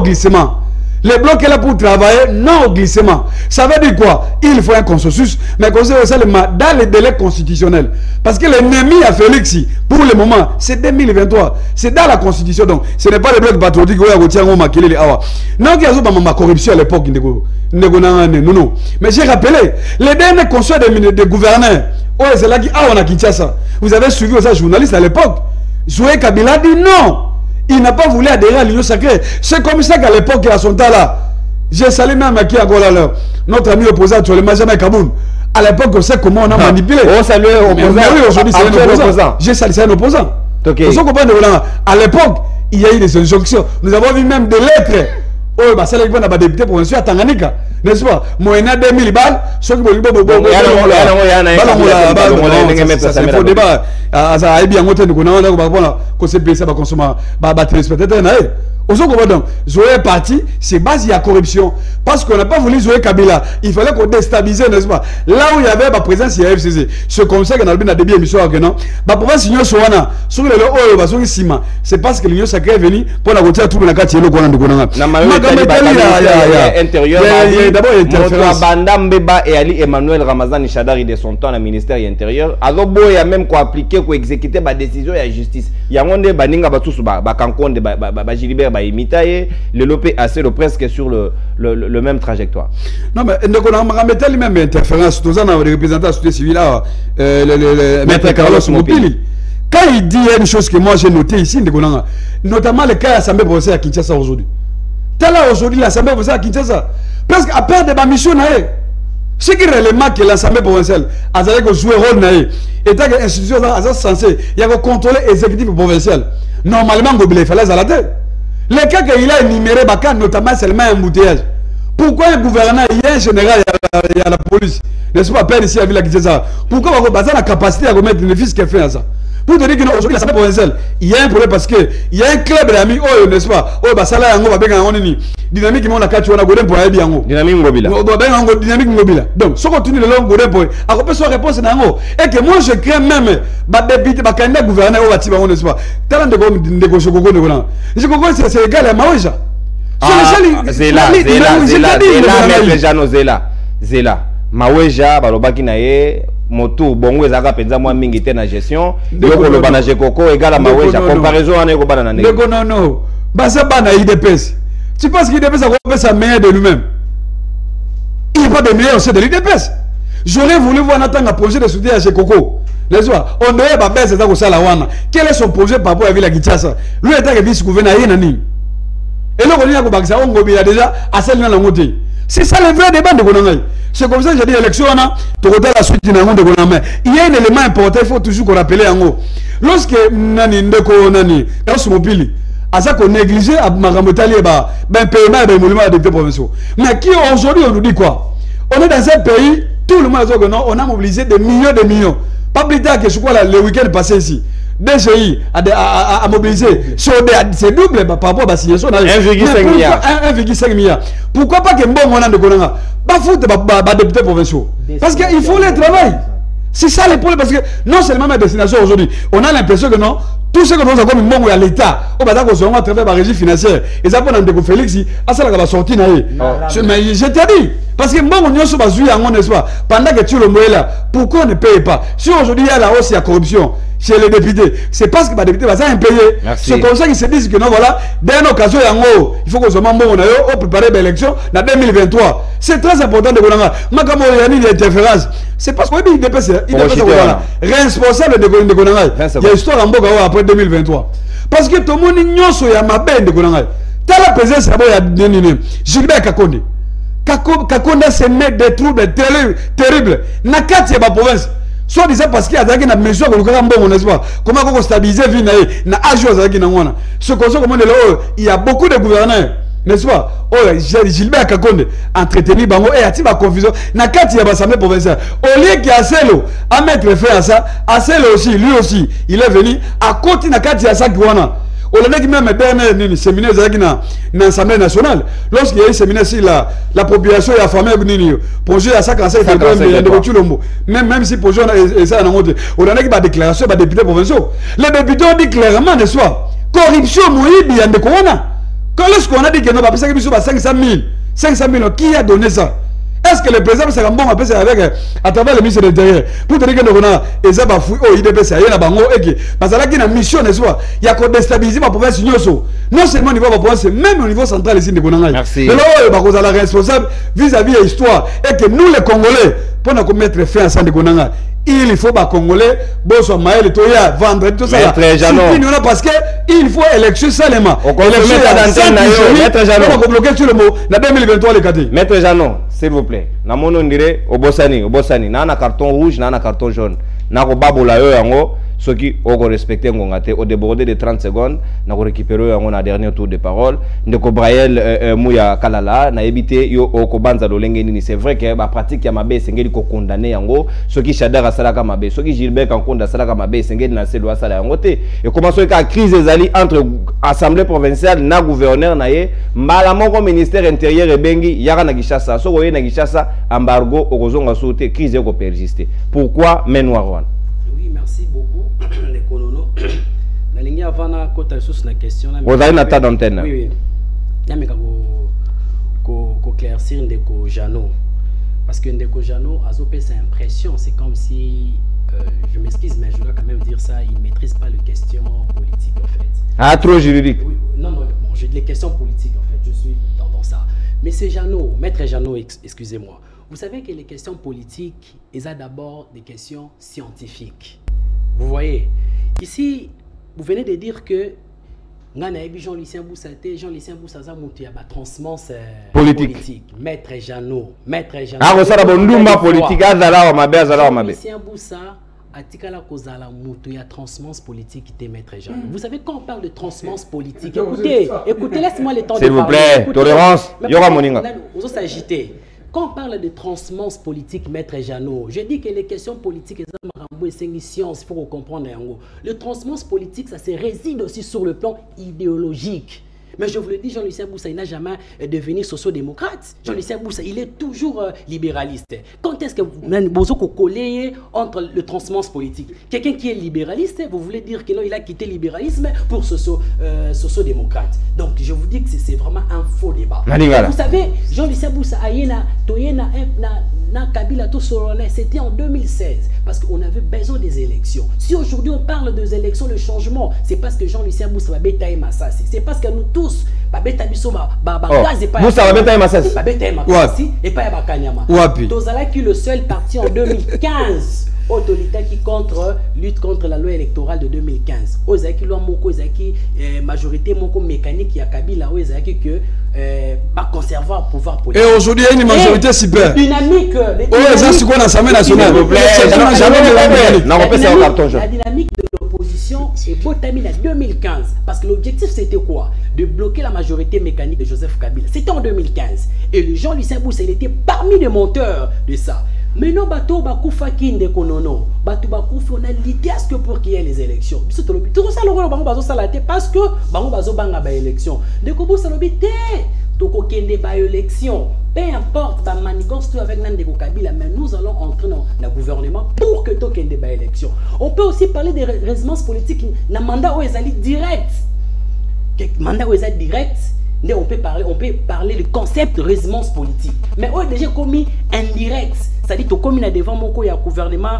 glissement. Les blocs est là pour travailler, non au glissement. Ça veut dire quoi? Il faut un consensus, mais consensus seulement dans les délais constitutionnels. Parce que l'ennemi à Félix, pour le moment, c'est 2023. C'est dans la constitution. Donc, ce n'est pas les blocs patriotiques qui ont maquillé les awa. Non, il y a ma corruption à l'époque. Non. Mais j'ai rappelé, les derniers conseils des gouverneurs, c'est là qui on a Kinshasa. Vous avez suivi ça, journaliste à l'époque. Zoé Kabila dit non. Il n'a pas voulu adhérer à l'Union sacrée. C'est comme ça qu'à l'époque, à son temps là, j'ai salé même à qui a notre ami opposant, le Majama Kaboun. À l'époque, on sait comment on a manipulé. On salue opposant. Oui, aujourd'hui, c'est un opposant. J'ai salé, c'est un opposant. À l'époque, il y a eu des injonctions. Nous avons vu même des lettres. Oh, bah, c'est là qu'on a des députés provinciaux à Tanganyika. n'est-ce pas? Moyena 2000 balles, ceux qui veulent ça c'est faux débat. Ça a bien monté, nous on s'est payé ça, va consommer, va téléspectateur. Aussi, donc, Zoé est parti, c'est base, il y a corruption. Parce qu'on n'a pas voulu Zoé Kabila. Il fallait qu'on déstabilise, n'est-ce pas? Là où il y avait ma présence, il y a FCC. C'est comme ça qu'on a bien début émission, non? Bah, pour voir si nous sommes là, sur le haut, bah, sur le ciment. C'est parce que l'Union sacrée est venue pour la retirer tout le quartier, le Coran de Konanga. Intérieur, d'abord, Bandam Beba et Ali Emmanuel Ramazan Chadari de son temps à ministère intérieur. Alors, il y a même quoi appliquer, quoi exécuter ma décision et la justice. Il y a un monde, Baninga Batous, Bakankonde, Gilbert, Imitaye, le lopé assez presque sur le même trajectoire. Non, mais on a mis même interférence, tout ça, on a représenté la société civile, Maître Carlos Mopili. Quand il dit une chose que moi j'ai noté ici, notamment le cas de l'Assemblée provinciale à Kinshasa aujourd'hui. Tel là aujourd'hui, l'Assemblée provinciale à Kinshasa, presque à perdre de ma mission, ce qui est réellement que l'Assemblée provinciale a joué un rôle, et tant qu'institution censée, il y a contrôler l'exécutif provincial. Normalement, il fallait à la tête. Les cas qu'il a énuméré, notamment seulement un embouteillage. Pourquoi un gouverneur, il y a un général, il y a la police, n'est-ce pas, père ici à Villa Kinshasa? Pourquoi on a la capacité à remettre une fils qui fait ça? Pour te dire qu'aujourd'hui, l'Assemblée provinciale, il y a un problème parce qu'il y a un club d'amis, oh, n'est-ce pas? Oh, bah ça là, on va bien en dynamique, on a quatre jours, on a godin pour aller bien. Dynamique mobile. Dynamique mobile. Donc, si on continue de l'homme godin pour alors, peut-être réponse dans et que moi, je crée même, bah, député, bah, candidat gouverneur, on va tirer, n'est-ce pas? Talent de négocier, c'est égal à Maouja. Zéla, Maouja, Balobaki Naye. Moto bongo ezaka penza moi mingi te na gestion yoko lo bana jekoko égale à Maouja comparaison ane ko bana na ndenge non basa bana IDPS tu penses qu'il IDPS a fait sa meilleure de lui-même? Il n'y a pas de meilleur c'est de l'IDPS. J'aurais voulu voir Nathan un projet de soutien à Jekoko. Les soirs on devait pas baisser ça au Salawana. Quel est son projet par rapport à Villa Kinshasa? Lui est un vice-gouverneur nani et là on dit que ça on a déjà assez loin la montée. C'est ça le vrai débat de Konanga. C'est comme ça que j'ai dit l'élection, tu regardes la suite de Konanga. Il y a un élément important, il faut toujours qu'on rappelle en haut. Lorsque Nani Ndeko Nani, dans ce mobile, à ça qu'on négligeait à Maramotali, ben paiement et monument à des provinciaux. Mais qui aujourd'hui on nous dit quoi? On est dans un pays, tout le monde a dit que non, on a mobilisé des millions de millions. Pas plus tard que je crois le week-end passé ici. DGI a mobilisé c'est double par rapport à la signature 1,5 milliard. 1,5 milliard. Pourquoi pas que bon on a de Konanga pas foutre les députés provinciaux? Parce qu'il faut les travailler. C'est ça le problème parce que non seulement ma destination aujourd'hui, on a l'impression que non, tout ce que nous avons comme bon à l'État, on va d'accord sur un travers la régie financière. Et ça pour Ndeko Félix, à ça la va sortir naïe. Mais je t'ai dit parce que bon on y a sur bazouille en n'est-ce pas? Pendant que tu le mets là, pourquoi on ne paye pas? Si aujourd'hui il y a la hausse, il y a corruption chez les députés, c'est parce que les députés vont impayés. C'est comme ça qu'ils se disent que non voilà, d'une occasion il faut que ce moment on a préparé l'élection en 2023. C'est très important de Konanga. Makamo yani l'interférence. C'est parce qu'il dépasse responsable de Konanga. Il y a histoire en Boga après 2023. Parce que tout le monde nyonso ya mabe de Konanga. Tala présence ya Gilbert Kakonde. Kakonde se met des troubles terribles. Na kati ya ba province. Soit disant parce qu'il y a des mesures que nous n'est-ce pas? Comment on stabiliser vie na âge ce qu'on sait comment il y a beaucoup de gouverneurs, n'est-ce pas? Oh, Gilbert Kakonde entretenu bango et a-t-il ma confusion na kati ya l'Assemblée provinciale. Au lieu qu'il y a Celo à mettre fin à ça, Celo aussi, lui aussi, il est venu à côté na kati ya ça qui wana. On a dit même dernier séminaire dans l'Assemblée nationale. Lorsqu'il y a eu un séminaire sur la population et la famille, projet à 55 même si projet est ça, on a dit que la déclaration des députés provinciaux. Les députés ont dit clairement, n'est-ce pas? Corruption, il y a des corona. Quand lorsqu'on a dit que nous avons 500 000, qui a donné ça? Est-ce que le président c'est bon avec à travers le ministre de l'Intérieur pour te dire que nous avons et ça va fouiller au IDPS il y a bango et parce que là il y a une mission n'est-ce pas? Il y a qu'on déstabiliser ma province non seulement au niveau de la province même au niveau central ici de Konanga. Merci. Mais là on est responsable vis-à-vis de l'histoire et que nous les Congolais pour nous mettre fin à ça de Konanga. Il faut pas Congolais, bonsoir Maël, Toya, vendredi, tout ça. Parce que il faut élection seulement. Maître Janon. On va bloquer tout le mot. Dans 2023 les cadets. Maître Janon, s'il vous plaît. Na mon on dirait au Bossani, na carton rouge, na carton jaune. na ko babola yo yango soki oko respecter ngonga te au déborder de 30 secondes na ko récupérer yango na dernier tour de parole ndeko Brael Mouya Kalala na ebité yo oko banza lolenge nini. C'est vrai que ba pratique ya mabe sengeli ko condamner yango soki Shadara salaka mabe soki Gilbert Kankonda salaka mabe sengeli na selwa sala yango te et comment so ka crise ezali entre assemblée provinciale na gouverneur na ye mbala moko ministère intérieur ebengi yaka na Kinshasa soko ye na Kinshasa embargo okozonga soute crise eko persister. Pourquoi Menouarwan? Oui, merci beaucoup. Les colonos. La ligne avant na kota sous na question là. Vous avez une table d'antenne. Oui, oui. Ya me ko claircir ndeko Jano parce que ndeko Jano a zopé sa impression, c'est comme si je m'excuse mais je dois quand même dire ça, il maîtrise pas les questions politiques en fait. Ah, trop juridique. Oui, non, bon, j'ai les questions politiques en fait, je suis dans ça. Mais c'est Jano, maître Jano, excusez-moi. Vous savez que les questions politiques, ils ont d'abord des questions scientifiques. Vous voyez, ici, vous venez de dire que Jean-Lucien Boussaté, Jean-Lucien Boussaza monté à transmence politique. Maître Jano. Ah, vous savez, bon, politique, Jean-Lucien Boussa a tikala kozala mutu ya transmence politique qui Maître Jano. Vous savez, quand on parle de transmence politique, écoutez, laissez-moi le temps de parler. S'il vous plaît, tolérance, il y aura mon inga. Vous s'agitez. Quand on parle de transmence politique, Maître Jano, je dis que les questions politiques, c'est une science, il faut comprendre. Le transmence politique, ça se réside aussi sur le plan idéologique. Mais je vous le dis, Jean-Lucien Boussa, il n'a jamais devenu socio-démocrate. Jean-Lucien Boussa, il est toujours libéraliste. Quand est-ce que vous collez entre le transmance politique? Quelqu'un qui est libéraliste, vous voulez dire qu'il a quitté le libéralisme pour socio-démocrate. Donc, je vous dis que c'est vraiment un faux débat. Vous savez, Jean-Lucien Boussa, c'était en 2016, parce qu'on avait besoin des élections. Si aujourd'hui on parle des élections, le changement, c'est parce que Jean-Lucien Boussa va bêter Massassi. C'est parce que nous tous, Babeta Bissoma, Babagaz et pas Boussa va bêter Massassi. Babeta Massassi et pas Bakanyama. Tozala qui est le seul parti en 2015. Autorité qui lutte contre la loi électorale de 2015. Ozaki loi moko ozaki majorité moko mécanique ya Kabila ozaki que pas conserver le pouvoir politique. Et aujourd'hui il y a une majorité super. Dynamique. L'Assemblée nationale. La dynamique de l'opposition est botamine en 2015 parce que l'objectif c'était quoi? De bloquer la majorité mécanique de Joseph Kabila. C'était en 2015 et le Jean-Lucien Boussa il était parmi les monteurs de ça. Mais non, bateau bakufa kinde konono, bateau bakufa on a l'idée à ce que pour qu'il y ait les élections. Tout ça le rôle bango bazo salate parce que bango bazo banga ba élection. De kobo salobité, toko kende ba élection. Peu importe ba manigance tout avec Nandeko Kabila, mais nous allons entrer dans le gouvernement pour que to kende ba élection. On peut aussi parler des résidences politiques na mandat où ezali direct. Mandat où ezali direct. On peut parler du concept de résidence politique. Mais on a déjà commis indirect. C'est-à-dire que comme il y a devant mon gouvernement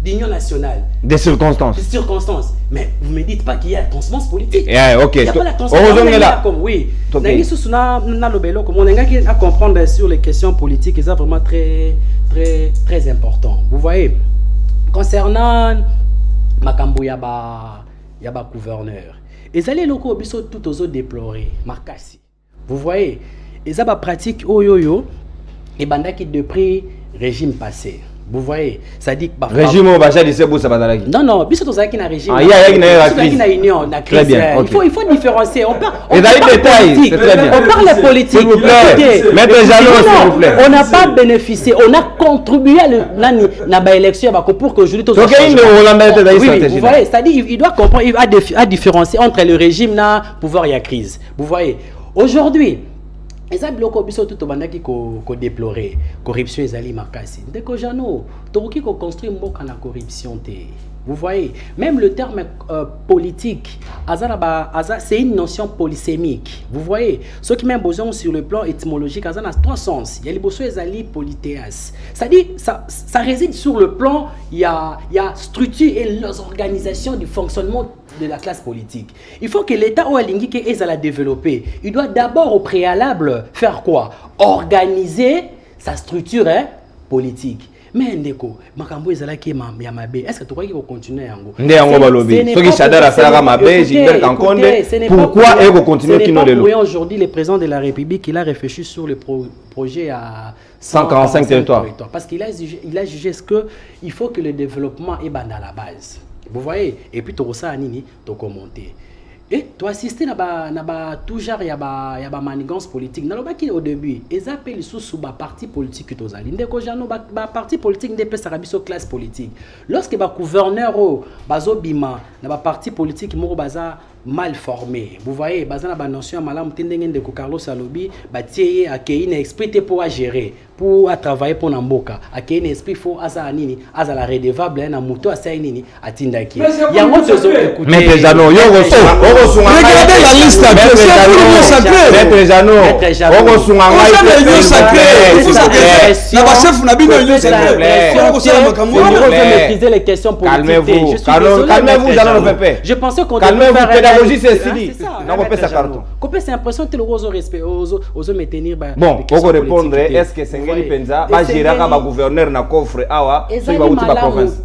d'union nationale. Des circonstances. Des circonstances. Mais vous ne me dites pas qu'il y a la transparence politique. Yeah, ok. Il n'y a pas la transparence comme oui. On a comprendre sur les questions politiques, c'est vraiment très, très, très important. Vous voyez, concernant Makambo Yaba gouverneur. Et ça les locaux sont tout aux autres déplorés. Marcassi. Vous voyez, et ça va pratique oyoyo et banda qui depuis régime passé. Vous voyez, ça dit que régime au Bacha dit c'est beau ça va dans non non, biso to zaki na régime. Ah il y a une union, na crise. Très bien. Okay. Il faut différencier. On parle politique. On parle politique. S'il vous plaît. Mettez Jano s'il vous plaît. On n'a pas bénéficié, on a contribué à la élection pour que aujourd'hui tout ça. OK, vous voyez, c'est-à-dire il doit comprendre, il a différencier entre le régime na pouvoir et la crise. Vous voyez, aujourd'hui et ça bloque biso tout bandaki ko déplorer corruption ezali makasi ndeko Jano tokoki ko construire mboka na corruption té. Vous voyez, même le terme politique, c'est une notion polysémique. Vous voyez, ceux qui même besoin sur le plan étymologique, ça a trois sens. Il y a les besoins ezali polythéas. C'est-à-dire, ça réside sur le plan, il y a structure et l'organisation du fonctionnement de la classe politique. Il faut que l'État ou Alingi ait à la développer. Il doit d'abord au préalable faire quoi? Organiser sa structure politique. mais ndeko makambo ezala ki ya mabe, est-ce que tu crois qu'il va continuer yango ndé yango balobi ceux qui chadara sala mabe Gilbert Kankonde pourquoi ego continuer kino lelo aujourd'hui le président de la République il a réfléchi sur le projet à 145 territoires parce qu'il a jugé ce que il faut que le développement est dans la base, vous voyez, et puis to ça nini to commenter. Et tu assistes à toujours il y a manigance politique. Au début, ils appellent sous parti politique que tu as. Des parti politique ne peut pas être classe politique. Lorsque le gouverneur bazobima na parti politique mal formé, vous voyez, bazana ba notion malam tendenge de Carlos Alobi, batie akei na esprit pour gérer, pour travailler pour Namboka. Akei na esprit faut asa nini, asa la redevable na muto asa nini atindaki. Ya moto zo écouter. Mais déjà non, regardez la liste Maître Jano, Ogo Sunganga est sacré. La chef na bino union sacré. Maîtriser les questions politiques. Calmez-vous, Jano le Pépé. Je pensais qu'on devait c'est Sidi. Non, on peut ça carton. C'est l'impression que les respect aux maintenir. Bon, pour répondre, est-ce que Sengeli Penza va gérer un gouverneur na coffre awa sur la province?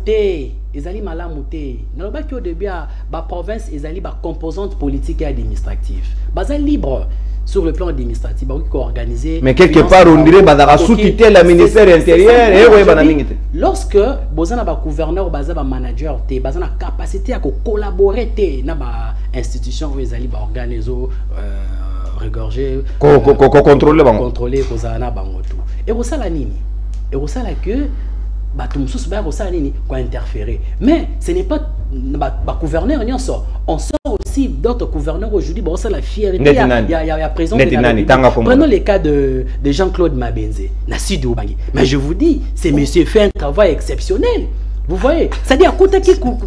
Ezali malamuté. N'alba qui au début ba province ezali ba composante politique et administrative. Baza libre sur le plan administratif, ba qui organiser. Mais quelque part on dirait bazara sous-quitter le ministère intérieur et ouais bana mingité. Lorsque bozana ba gouverneur baza ba manager té bazana capacité à collaborer té na ba institution où ezali ba organiser regorger contrôler kozana bango tout. Et bosala nini? Et bosala que interférer. Mais ce n'est pas gouverneur, on sort aussi d'autres gouverneurs aujourd'hui. Bon, c'est la fierté. Il y a présent. Prenons le cas de Jean-Claude Mabenze, mais je vous dis, ce monsieur fait un travail exceptionnel. Vous voyez, c'est-à-dire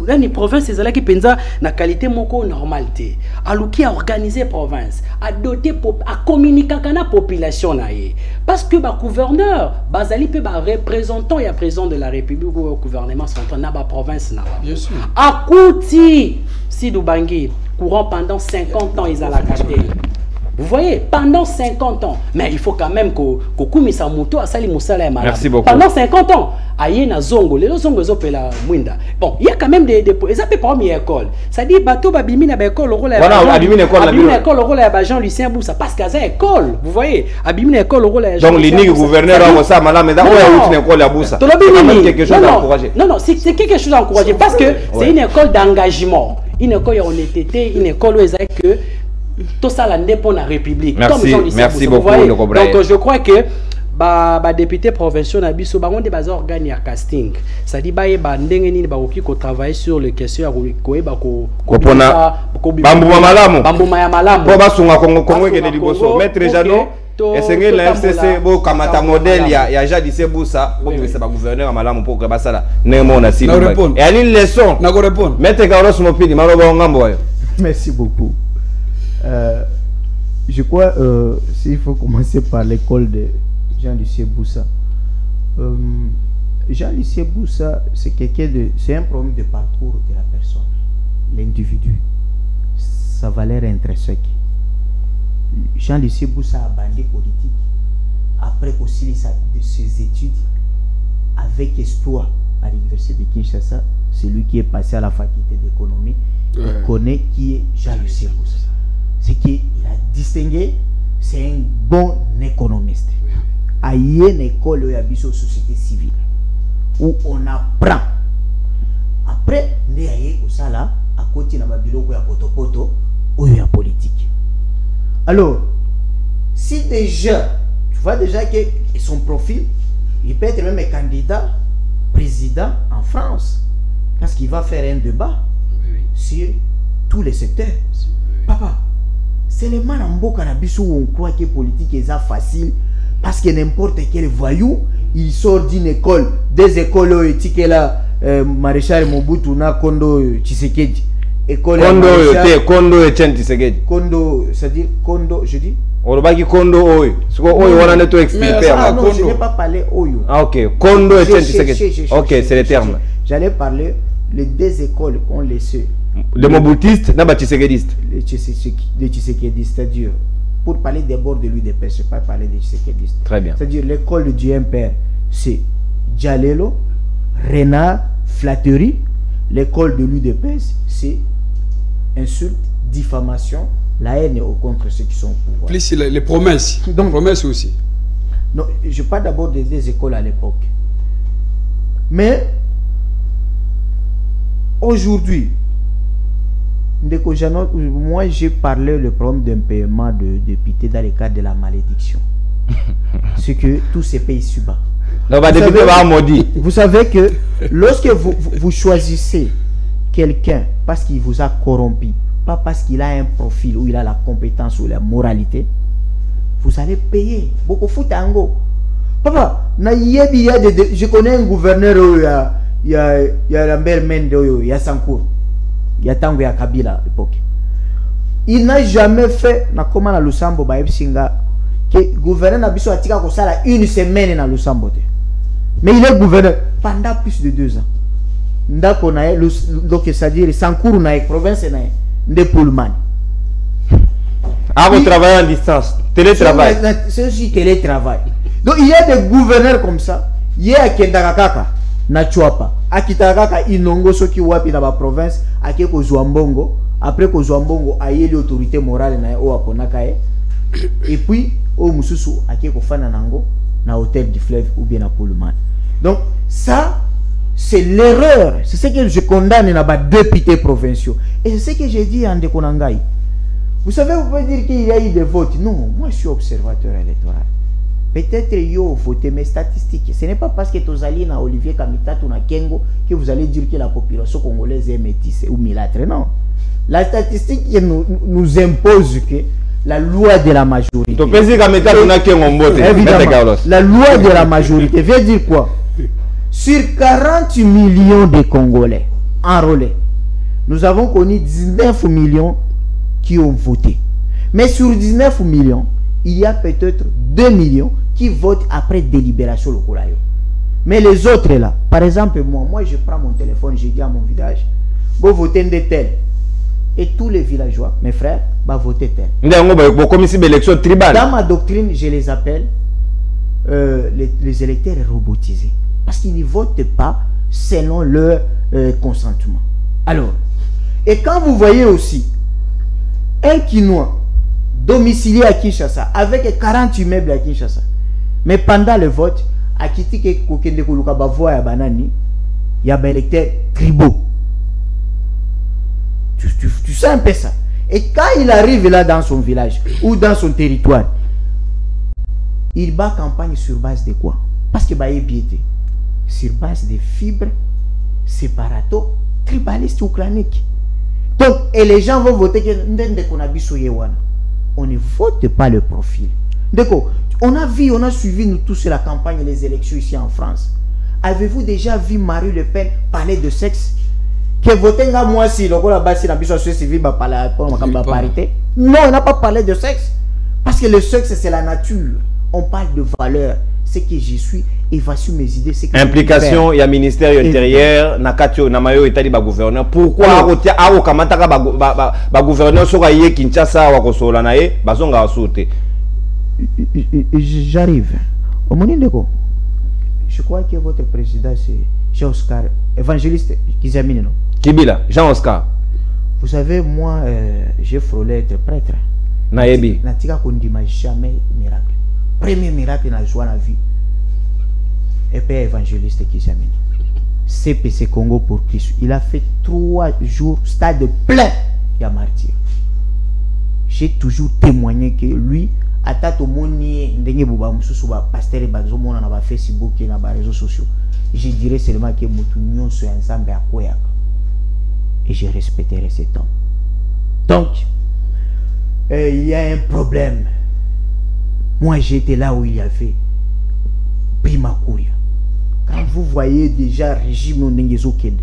à une province, c'est là qui pensa la qualité moko normalité. Qui a organisé province, a doté a communiqué avec la population parce que le gouverneur, bazali peut représentant et président de la République ou gouvernement central na province na. Bien sûr. A Kouti, Sidou Bangui, courant pendant 50 ans ils ont la capté. Vous voyez, pendant 50 ans, mais il faut quand même que Koumisa Mouto a sali Moussala. Merci beaucoup. Pendant 50 ans, aïe na zongo, les zongo zopé la mwinda. Bon, il y a quand même des ils appellent première école. Ça dit bateau babimi na école le rôle la. Voilà, abimi école le rôle à Jean-Lucien Boussa parce qu'à ça école, vous voyez, abimi école le rôle à donc l'unique gouverneur a ça malade mais d'accord il y a une école à Boussa. Quelque chose à encourager. Non, c'est quelque chose à encourager parce que c'est une école d'engagement, une école où on était, une école où que tout ça pour la République. Merci beaucoup. Donc je crois que les députés provinciaux ont des organes à casting. Ça dit qu'ils travaillent sur les questions Maître Jano, et la FCC, Kamata modèle, il y a déjà dit c'est Boussa, c'est le gouverneur à Malam pour que ça et à une leçon, Maître Carlos Mopini, merci beaucoup. Je crois s'il faut commencer par l'école de Jean-Lucien Boussa. Jean-Lucien Boussa, c'est c'est un problème de parcours de la personne, l'individu, sa valeur intrinsèque. Jean-Lucien Boussa a bandé politique après aussi de ses études avec espoir à l'université de Kinshasa. C'est lui qui est passé à la faculté d'économie. Il connaît qui est Jean-Lucien Boussa. C'est qu'il a distingué, c'est un bon économiste. Il y a une école où il y a une société civile où on apprend. Après, il y a une là, à côté de la bilo où il y a potopoto, où il y a politique. Alors, si déjà, tu vois déjà que son profil, il peut être même un candidat président en France, parce qu'il va faire un débat sur tous les secteurs. Papa, c'est les manambo cannabis où on croit que politique est facile parce que n'importe quel voyou il sort d'une école, des écoles éthiques là, maréchal Mobutu na Kondo Tshisekedi. École Kondo et Tshisekedi. Kondo, c'est-à-dire Kondo, je dis. On va dire Kondo Oyo. Ce qu'on Oyo on a netto expliqué. Non, je n'ai pas parlé Oyo. Ah ok. Kondo et Tshisekedi. Ok, c'est les termes. J'allais parler les deux écoles qu'on laissé. Les moboutistes, les tshisekedistes. Les tshisekedistes, c'est-à-dire, pour parler d'abord de l'UDPS, je ne vais pas parler des tshisekedistes. Très bien. C'est-à-dire, l'école du MPR, c'est Dialelo, Renard, flatterie. L'école de l'UDPS, c'est insulte, diffamation, la haine contre ceux qui sont au pouvoir. Plus les promesses. Donc, promesses aussi. Non, je parle d'abord des écoles à l'époque. Mais aujourd'hui, moi j'ai parlé le problème d'un paiement de député dans le cadre de la malédiction. C'est que tous ces pays subissent. Vous savez que lorsque vous choisissez quelqu'un parce qu'il vous a corrompu, pas parce qu'il a un profil ou il a la compétence ou la moralité, vous allez payer. Beaucoup de tango. Papa, je connais un gouverneur, il y a Lambert Mende, il y a Sankour, il y a Tango, il y a Kabila à l'époque. Il n'a jamais fait, comment la Lusambo, que le gouverneur n'a pas une semaine dans Lusambo. Mais il est gouverneur pendant plus de 2 ans. Donc, c'est-à-dire, Sankour, province, de Pullman. Ah, vous travaillez en distance, télétravail. C'est aussi télétravail. Donc, il y a des gouverneurs comme ça. Il y a Kendakaka, Nachuapa. Akitakaka, Inongo, ceux qui wapi dans la province, Akeko Zouambongo. Après que Zouambongo a eu l'autorité morale au Aponakae. Et puis, au Moussousou, Akeko Fananango, na hôtel du fleuve ou bien à Pullman. Donc, ça, c'est l'erreur. C'est ce que je condamne dans les députés provinciaux. Et c'est ce que j'ai dit à Ndekonangaï. Vous savez, vous pouvez dire qu'il y a eu des votes. Non, moi je suis observateur électoral. Peut-être qu'il y a voté, mais statistiques. Ce n'est pas parce que vous allez dans Olivier Kamita ou dans Kengo que vous allez dire que la population congolaise est métisse ou milâtre. Non. La statistique nous impose que la loi de la majorité. Évidemment, la loi de la majorité veut dire quoi? Sur 40 millions de Congolais enrôlés, nous avons connu 19 millions qui ont voté. Mais sur 19 millions, il y a peut-être 2 millions qui votent après délibération locale. Mais les autres là, par exemple moi je prends mon téléphone, je dis à mon village, vous votez de tel. Et tous les villageois, mes frères, vont voter tel. Dans ma doctrine, je les appelle les électeurs robotisés. Parce qu'ils ne votent pas selon leur consentement. Alors, et quand vous voyez aussi un Kinois domicilié à Kinshasa avec 40 immeubles à Kinshasa, mais pendant le vote, à Kitike Kokende Koluka Bavoa et Banani, il y a des électeurs tribaux. Tu sais un peu ça. Et quand il arrive là dans son village ou dans son territoire, il bat campagne sur base de quoi? Parce que bah, il est piété. Sur base des fibres séparato tribalistes ou claniques. Donc, et les gens vont voter que on ne vote pas le profil. D'accord. On a suivi nous tous la campagne les élections ici en France. Avez-vous déjà vu Marie Le Pen parler de sexe? Que voter moi si le bas la société civile va parler de parité? Non, on n'a pas parlé de sexe. Parce que le sexe c'est la nature. On parle de valeur. Ce que je suis, évacuer mes idées. Implication, il y a ministère intérieur, Nakatio, Namayo, Itali, gouverneur. Pourquoi gouverneur soit Kinshasa ou Kosolanae, Bazonga sauté? J'arrive. Au Monindeko, je crois que votre président c'est Jean-Oscar, évangéliste Kizamine, non? Kibila, Jean-Oscar. Vous savez, moi, j'ai frôlé être prêtre. Naebi. Natika Kondima, jamais miracle. Premier miracle dans la vie. Et puis évangéliste Kizamine. CPC Congo pour Christ. Il a fait 3 jours, stade plein. Il y a martyr. J'ai toujours témoigné que lui, à tata moni, ndenge buba mususuba pasteur bazomo na ba Facebook et na ba réseaux sociaux. Je dirais seulement que mutunyo so ensemble à quoi. Et je respecterai cet homme. Donc, il y a un problème. Moi, j'étais là où il y avait Prima Kouria. Quand vous voyez déjà régime Nengezo Kende,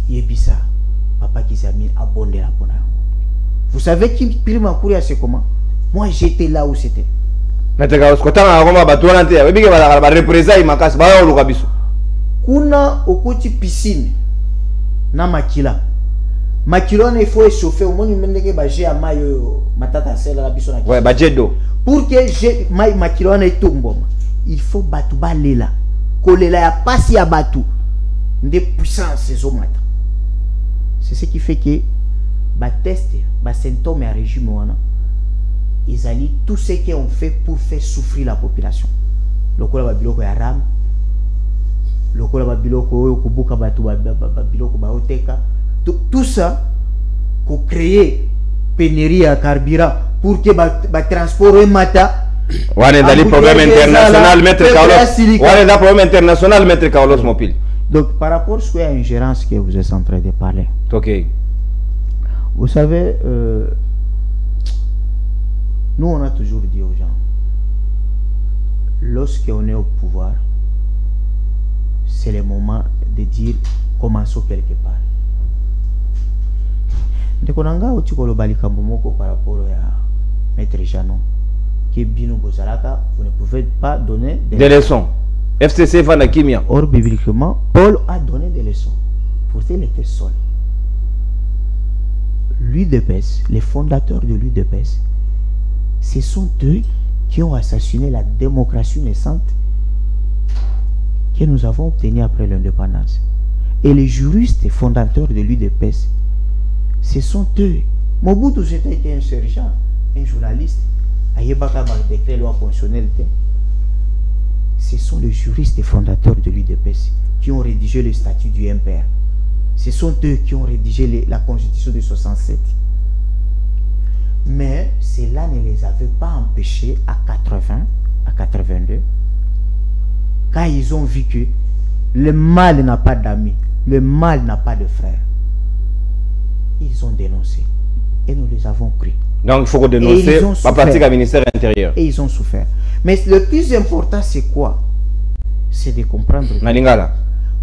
Yebisa, papa qui s'est mis à bonner la bonne. Vous savez qui Prima Kouria c'est comment? Moi, j'étais là où c'était. Kuna okoti piscine na makila. Makila il faut échauffer au moins une mendeke baje à mayo matata sela la biso na. Ouais, baje d'eau. Pour que makila na tombe, il faut batuba lela. kolela ya pasi ya batu de puissance ezomata. C'est ce qui fait que ba test ba symptômes à régime wana ils allient tout ce qu'ils ont fait pour faire souffrir la population. Lokola ba biloko ya ram, lokola ba biloko oyo kubuka batu ba biloko ba oteka, tout ça pour créer pénurie à carburant pour que ba transport et mata. Ouais, dans les problèmes internationaux, maître Carlos. Ouais, dans les problèmes internationaux, maître Carlos Mopil. Donc, par rapport à l'ingérence que vous êtes en train de parler. Ok. Vous savez, nous, on a toujours dit aux gens, lorsqu'on est au pouvoir, c'est le moment de dire commençons quelque part. Donc, on a par rapport à Maître Janon, qui Bino Bozalaka, vous ne pouvez pas donner des leçons. FCC Vana Kimia. Or, bibliquement, Paul a donné des leçons. Pourtant, il était seul. L'UDPS, les fondateurs de l'UDPS, ce sont eux qui ont assassiné la démocratie naissante que nous avons obtenue après l'indépendance. Et les juristes fondateurs de l'UDPS, ce sont eux. Mobutu, c'était un sergent, un journaliste. Ce sont les juristes et fondateurs de l'UDPS qui ont rédigé le statut du MPR. Ce sont eux qui ont rédigé la constitution de 67. Mais cela ne les avait pas empêchés à 80, à 82, quand ils ont vu que le mal n'a pas d'amis, le mal n'a pas de frères. Ils ont dénoncé et nous les avons cru. Donc il faut dénoncer la pratique à ministère intérieur. Et ils ont souffert. Mais le plus important, c'est quoi? C'est de comprendre. Nalingala.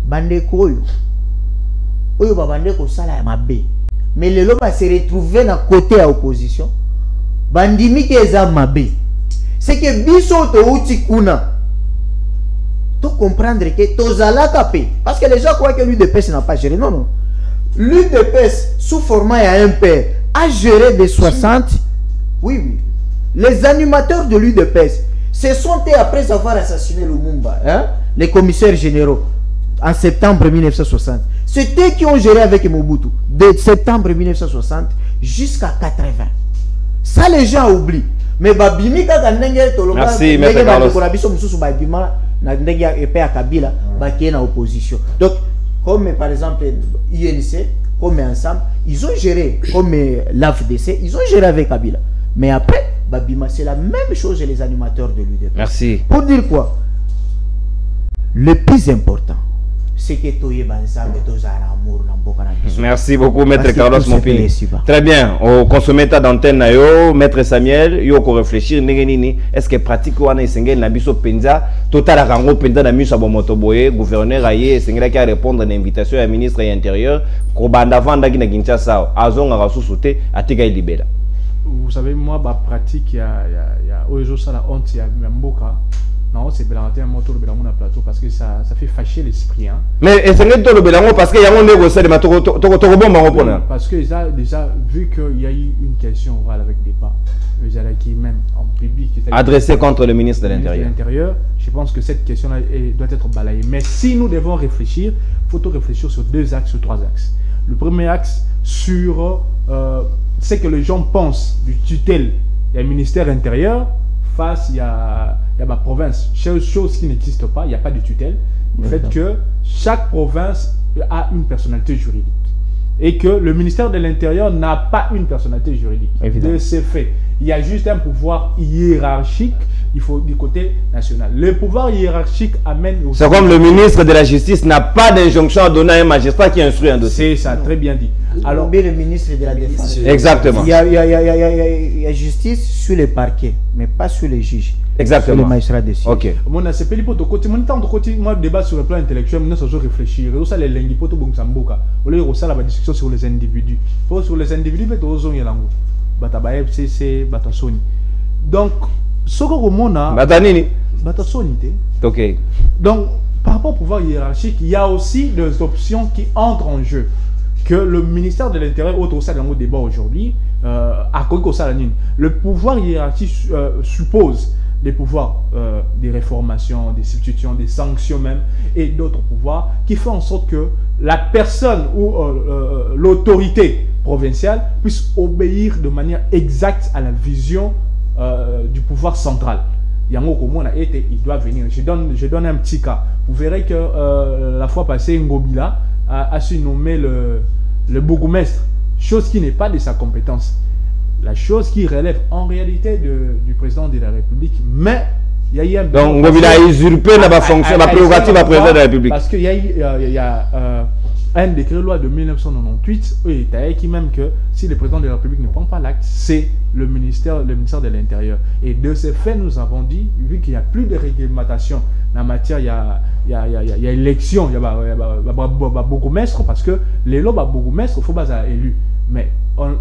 Bandeko oyo. Oyo ba bandeko sala ya mabe. Mais le va se retrouver dans côté à opposition. Bandimi ke eza mabe. C'est que biso to uti kuna. To comprendre que tozala tapé. Parce que les gens croient que l'UDPS n'a pas géré. Non, non. L'UDPS, sous format à un père, a géré des 60. Oui, oui. Les animateurs de l'UDPS, ce sont eux après avoir assassiné Lumumba, hein, les commissaires généraux, en septembre 1960. C'est eux qui ont géré avec Mobutu, de septembre 1960 jusqu'à 80. Ça, les gens oublient. Mais Babimi, quand merci, M. Carlos. Opposition. Donc, comme par exemple INC, comme ensemble, ils ont géré, comme l'AFDC, ils ont géré avec Kabila. Mais après, Babima, c'est la même chose les animateurs de l'UDP. Merci. Pour dire quoi? Le plus important, c'est que Toye Banzam et Toza Amour merci beaucoup, Maître Carlos Mopili. Très bien. Au consommateur d'antenne, Maître Samuel, il faut réfléchir. Est-ce que pratique ou Sengel Nabiso Penza, Total Rango Penza Nabiso Motoboye, gouverneur Aye, Sengel qui a répondu à l'invitation à ministre de l'Intérieur, Kobanda Vanda Gina Ginchasa, Azon Arasu Soute, Atiga Libera. Vous savez, moi, ma pratique, il y a aujourd'hui ça la honte, il y a Mboka. Non, c'est Bélanté un moto le Bélango dans le plateau parce que ça fait fâcher l'esprit. Hein. Mais c'est le Bélango parce qu'il y a un négocié de ma parce que déjà, vu qu'il y a eu une question orale avec débat, qui même en public, adressée contre le ministre de l'Intérieur. Je pense que cette question-là doit être balayée. Mais si nous devons réfléchir, il faut réfléchir sur 2 axes, sur 3 axes. Le premier axe sur ce que les gens pensent du tutelle. Il y a le ministère intérieur, face il y a ma province, chose qui n'existe pas, il n'y a pas de tutelle. Le fait que chaque province a une personnalité juridique. Et que le ministère de l'Intérieur n'a pas une personnalité juridique. Évidemment. De ce fait, il y a juste un pouvoir hiérarchique, il faut du côté national. Le pouvoir hiérarchique amène... C'est comme le ministre de la Justice n'a pas d'injonction à donner à un magistrat qui instruit un dossier. C'est ça, très bien dit. Alors, le ministre de la Défense. Exactement. Il y a justice sur les parquets, mais pas sur les juges. Exactement. Sur les magistrats de ok. Moi, débat sur le plan intellectuel, nous devons réfléchir. Nous allons les poto bongsamboka. Au lieu de la discussion sur les individus. Sur les individus, nous allons Bataba FCC, Batasoni. Donc, ce que nous avons, Batanini. Batasoni. Ok. Donc, par rapport au pouvoir hiérarchique, il y a aussi des options qui entrent en jeu. Que le ministère de l'Intérieur, autre ça dans le débat aujourd'hui, a le pouvoir hiérarchique suppose des pouvoirs des réformations, des substitutions, des sanctions même, et d'autres pouvoirs qui font en sorte que la personne ou l'autorité provinciale puisse obéir de manière exacte à la vision du pouvoir central. Yango Komona était, il doit venir. Je donne un petit cas. Vous verrez que la fois passée, Ngobila a su nommer le bourgmestre, chose qui n'est pas de sa compétence. La chose qui relève en réalité du président de la République, mais il y a eu un... Donc Ngobila a usurpé la fonction, la prérogative du président de la République. Parce qu'il y a un décret loi de 1998 qui même que si le président de la République ne prend pas l'acte, c'est le ministère de l'Intérieur. Et de ce fait, nous avons dit, vu qu'il n'y a plus de réglementation en matière, il y a élection, il y a bourgmestre, parce que les lois bourgmestre, il faut pas être élu. Mais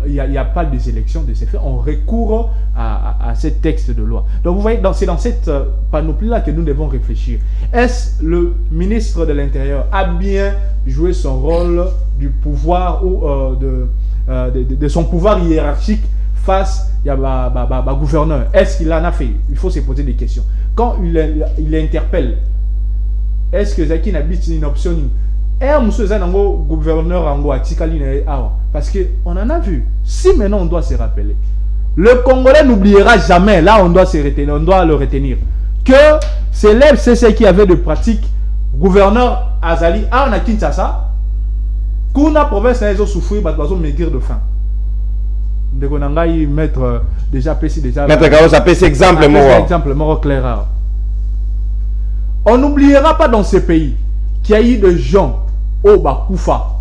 il n'y a pas des élections de ces faits, on recourt à ces textes de loi. Donc vous voyez, c'est dans cette panoplie-là que nous devons réfléchir. Est-ce le ministre de l'Intérieur a bien joué son rôle du pouvoir ou de son pouvoir hiérarchique face à gouverneur? Est-ce qu'il en a fait? Il faut se poser des questions. Quand il interpelle, est-ce que Zaki n'habite une option? Gouverneur parce qu'on en a vu. Si maintenant on doit se rappeler, le Congolais n'oubliera jamais, là on doit se retenir, on doit le retenir, que c'est l'FCC qui avait de pratiques. Gouverneur Azali a en Kinshasa, Kuna province n'a pas souffert, mais doit maigrir de faim. Mettre déjà PC déjà. Mettre Kaos a PC exemple mort clair. On n'oubliera pas dans ce pays qu'il y a eu des gens au Bakoufa.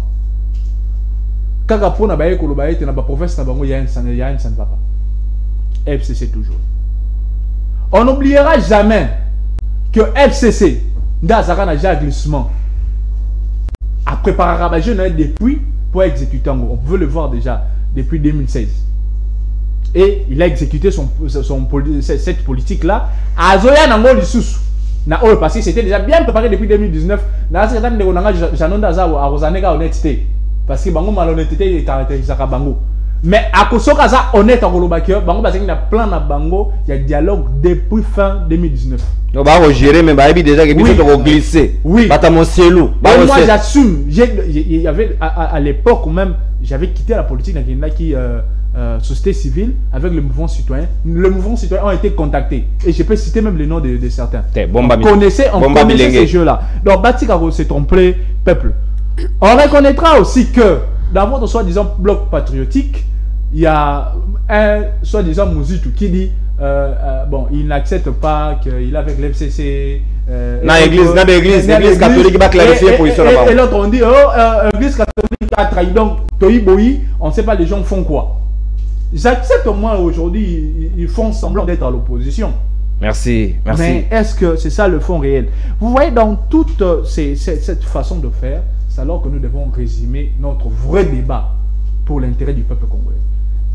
Kaka pour na baye koloba ete na ba province na bango ya un san papa. FCC toujours. On n'oubliera jamais que FCC d'Azara n'a déjà glissement. A préparé Rabajo depuis pour exécuter. On peut le voir déjà depuis 2016. Et il a exécuté cette politique-là. Azoya Nango Lissous. Parce que c'était déjà bien préparé depuis 2019. Parce que bango malhonnêteté est caractérisée à bango. Mais à cause de ça, honnête à Golobakio, bango parce qu'il y a plein de bango, il y a dialogue depuis fin 2019. On va gérer, mais bah déjà que oui. On glisser. Oui. Moi j'assume. Il y avait à l'époque où même j'avais quitté la politique société civile avec le mouvement citoyen. Le mouvement citoyen ont été contactés et je peux citer même les noms de certains. On connaissait ces jeux-là. Donc Batika s'est trompé peuple. On reconnaîtra aussi que dans votre soi-disant bloc patriotique, il y a un soi-disant Mouzitou qui dit bon, il n'accepte pas qu'il est avec l'FCC. L'église catholique va clarifier la position là-bas. Et l'autre on dit l'église catholique a trahi. Donc Toyi on ne sait pas les gens font quoi. J'accepte au moins aujourd'hui, ils font semblant d'être à l'opposition. Merci. Mais est-ce que c'est ça le fond réel? Vous voyez, dans toute cette façon de faire, c'est alors que nous devons résumer notre vrai débat pour l'intérêt du peuple congolais.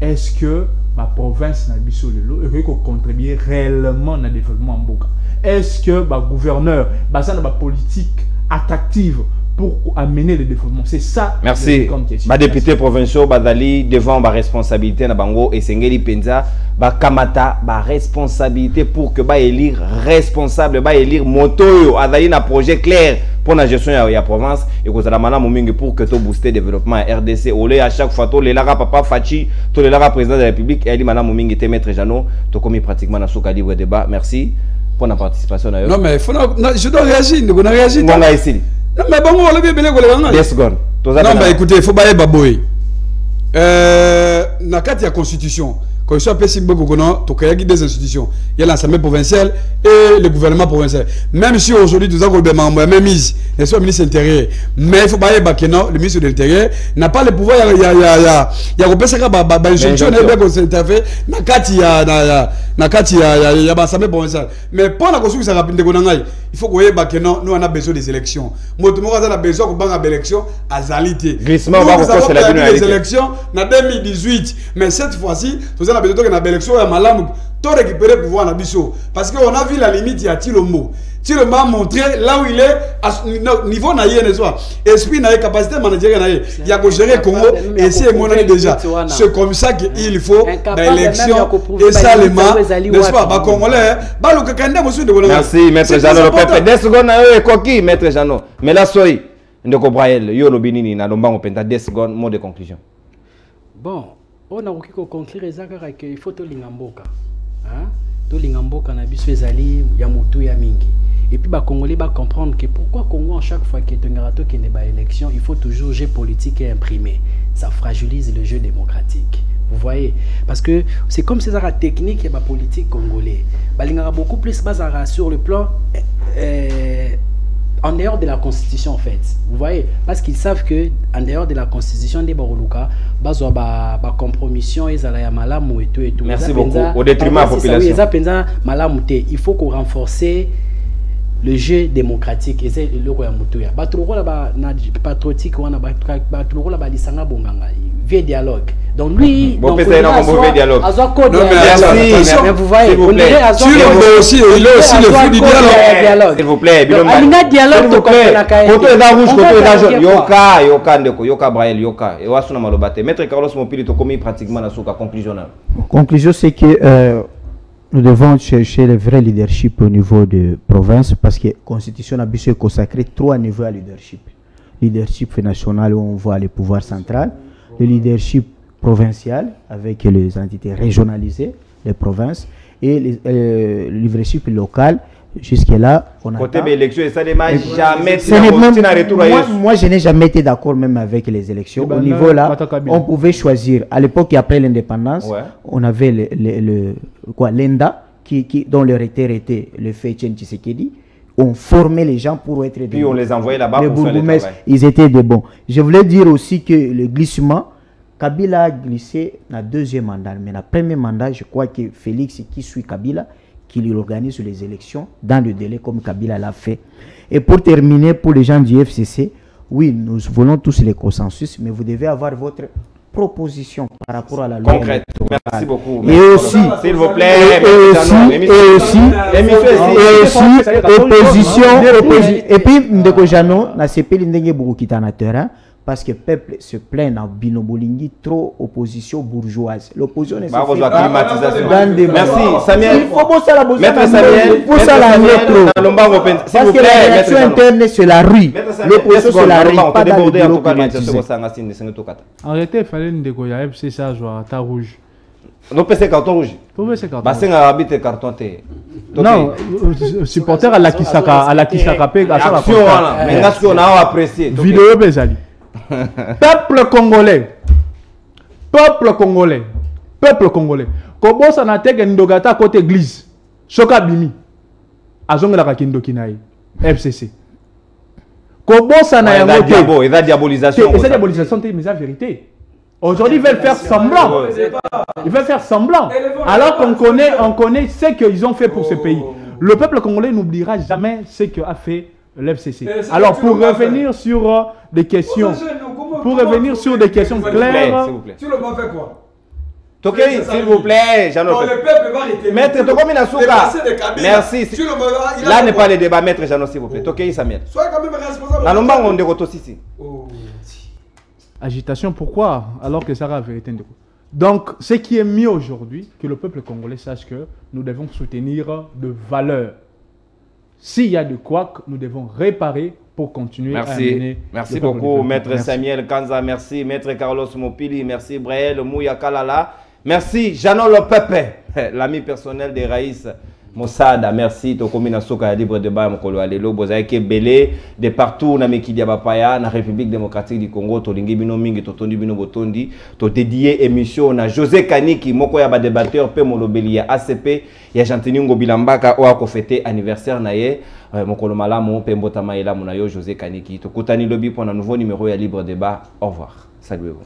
Est-ce que ma province n'a pas le contribue réellement au développement en Boka? Est-ce que ma gouverneur a une politique attractive pour amener le développement? C'est ça. Merci. Ma député provincial Badali devant ma responsabilité na bango et Sengeli Penza ba kamata ba responsabilité pour que ba élire responsable ba élire moto azali na projet clair pour la gestion de la province et que ça la pour que tu booster le développement RDC au lieu à chaque fois to les lara papa Fachi to les lara président de la République et ali mana momingi te maître Jano to commis pratiquement na soka libre débat. Merci pour la participation. Non mais je dois réagir, on a réagi. Non mais bon, on va bien les 10 secondes. Non mais écoutez, il faut pas y baboy. Na carte la constitution. Quand il soit des institutions, il y a l'Assemblée provinciale et le gouvernement provincial. Même si aujourd'hui, nous avons même mise, n'est-ce pas, le ministre de l'Intérieur. Mais il faut pas que le ministre de l'Intérieur n'a pas le pouvoir. Il y a une injonction, il y a l'Assemblée provinciale. Mais pour la construction, il faut que nous avons besoin des élections. Nous avons besoin de l'élection à Zalité. Nous avons des élections en 2018. Mais cette fois-ci, nous avons besoin de l'élection à Malamou. Pour récupérer le pouvoir na biso parce qu'on a vu la limite ya Tilombo. Tu le m'as montré là où il est, à niveau naïe, n'est-ce pas? Esprit naïe, capacité managériale naïe. Il y a que gérer le Congo, et c'est mon année déjà. C'est comme ça qu'il faut l'élection, et ça les mains, n'est-ce pas? Congolais, merci, Maître Jeannot. Le peuple, 10 secondes, coquille, Maître Jeannot. Mais là, soyez, Ndeko Brael, yo no binini, na lomba, on penta 10 secondes, mot de conclusion. Bon, on a conclure il faut to lingamboka. To lingamboka na biso ezali ya mutu ya mingi. Et puis, les Congolais vont comprendre que pourquoi Congo, à chaque fois qu'il y a une élection, il faut toujours jeu politique et imprimé. Ça fragilise le jeu démocratique. Vous voyez? Parce que c'est comme ces arts techniques et la politique congolais. Il y a beaucoup plus basé sur le plan en dehors de la Constitution, en fait. Vous voyez? Parce qu'ils savent que en dehors de la Constitution, des Baroluka, il y a des compromissions, il y a malamu et tout et tout. Merci beaucoup. Au détriment de la population. Il faut qu'on renforce le jeu démocratique et c'est le roi Moutoya. Baturo là na patriotique wana baturo là balisanga bonganga. Vieux dialogue. Donc lui bon peut être un mauvais dialogue. Merci. Mais vous voyez, on est sur le aussi il est aussi le fruit du dialogue. S'il vous plaît, Alina dialogue to kopena kai. Koto eza rouge, koto eza jaune. Yoka ndeko, yoka Brael, yoka. Et wasuna malobate. Maître Carlos Mopili to komi pratiquement na suka conclusion. Conclusion c'est que nous devons chercher le vrai leadership au niveau de province parce que la Constitution a bien consacré 3 niveaux à leadership. Leadership national où on voit le pouvoir central, le leadership provincial avec les entités régionalisées, les provinces, et le leadership local. Jusque-là, on a. Côté élection, ça ne m'a jamais moi, je n'ai jamais été d'accord même avec les élections. Au niveau là, on pouvait choisir. À l'époque, après l'indépendance, on avait l'ENDA, dont le recteur était le fait Etienne Tshisekedi. On formait les gens pour être des Puis on les envoyait là-bas pour faire le travail. Ils étaient des bons. Je voulais dire aussi que le glissement, Kabila a glissé dans le 2e mandat. Mais dans le 1er mandat, je crois que Félix, qui suit Kabila, qu'il organise les élections dans le délai comme Kabila l'a fait. Et pour terminer, pour les gens du FCC, oui, nous voulons tous les consensus, mais vous devez avoir votre proposition par rapport à la loi. Concrète. Merci beaucoup. Et aussi, s'il vous plaît, opposition, et puis, Ndeko Jano, na CPI ndenge beaucoup qui na terrain. Parce que le peuple se plaint dans Binobolingi, trop opposition bourgeoise. L'opposition ne se fait pas dans des... Merci, Samuel. Il faut bosser la Maître Samuel. Il faut ça la métro. Parce que l'élection interne, c'est la rue. L'opposition, c'est la rue, pas dans le bureau climatisé. En réalité, il fallait une déco. Il y a FC ça, joueur à rouge. Non, c'est carton rouge. C'est carton rouge. C'est un carton rouge. Non, supporter à la Kisaka, action, mais on a apprécié. Vidéo Bezali. Peuple congolais, peuple congolais, peuple congolais. Comment ça n'a été que Ndogata côté église, Soka Bimi, Azonga la Kindokinaï, FCC. Comment ça n'a pas été? Et la diabolisation. Et cette diabolisation, c'est la vérité. Aujourd'hui, ils veulent faire semblant. Ils veulent faire semblant. Alors qu'on connaît ce qu'ils ont fait pour ce pays. Le peuple congolais n'oubliera jamais ce qu'a fait l'FCC. Alors, pour revenir sur des questions, claires, tu le m'as fait quoi? Tokei, s'il vous plaît, Jeannot. Le peuple va arrêter. Maître Tokomi Nasuka. Merci. Là n'est pas le débat, Maître Jeannot, s'il vous plaît. Tokei Samuel. Soyez quand même responsable. Nalomba on déroute ici. Agitation, pourquoi? Alors que ça a la vérité. Donc, ce qui est mieux aujourd'hui, que le peuple congolais sache que nous devons soutenir de valeurs. S'il y a de quoi, nous devons réparer pour continuer à mener. Merci beaucoup, Maître Samuel Kanza. Merci, Maître Carlos Mopili. Merci, Brael Mouya Kalala. Merci, Jeannot le Peuple, l'ami personnel des Raïs Mossada. Merci, Tokomina Soka Libre Débat, Mokolo Alelo, Bozaïke Belé, de partout, na Mekidia Bapaya, na République démocratique du Congo, Tolingi Bino Mingi, Totondi Bino Botondi, to dédié émission na José Kaniki, Moko Yaba débatteur, Pe Molobeli, ACP, ya Jantini Ngobilambaka, Oako fêté anniversaire naye, Mokolo Malamu, Pe Mbota Maïla Munayo, José Kaniki, Tokotani Lobby pour un nouveau numéro ya Libre Débat. Au revoir. Salut vous.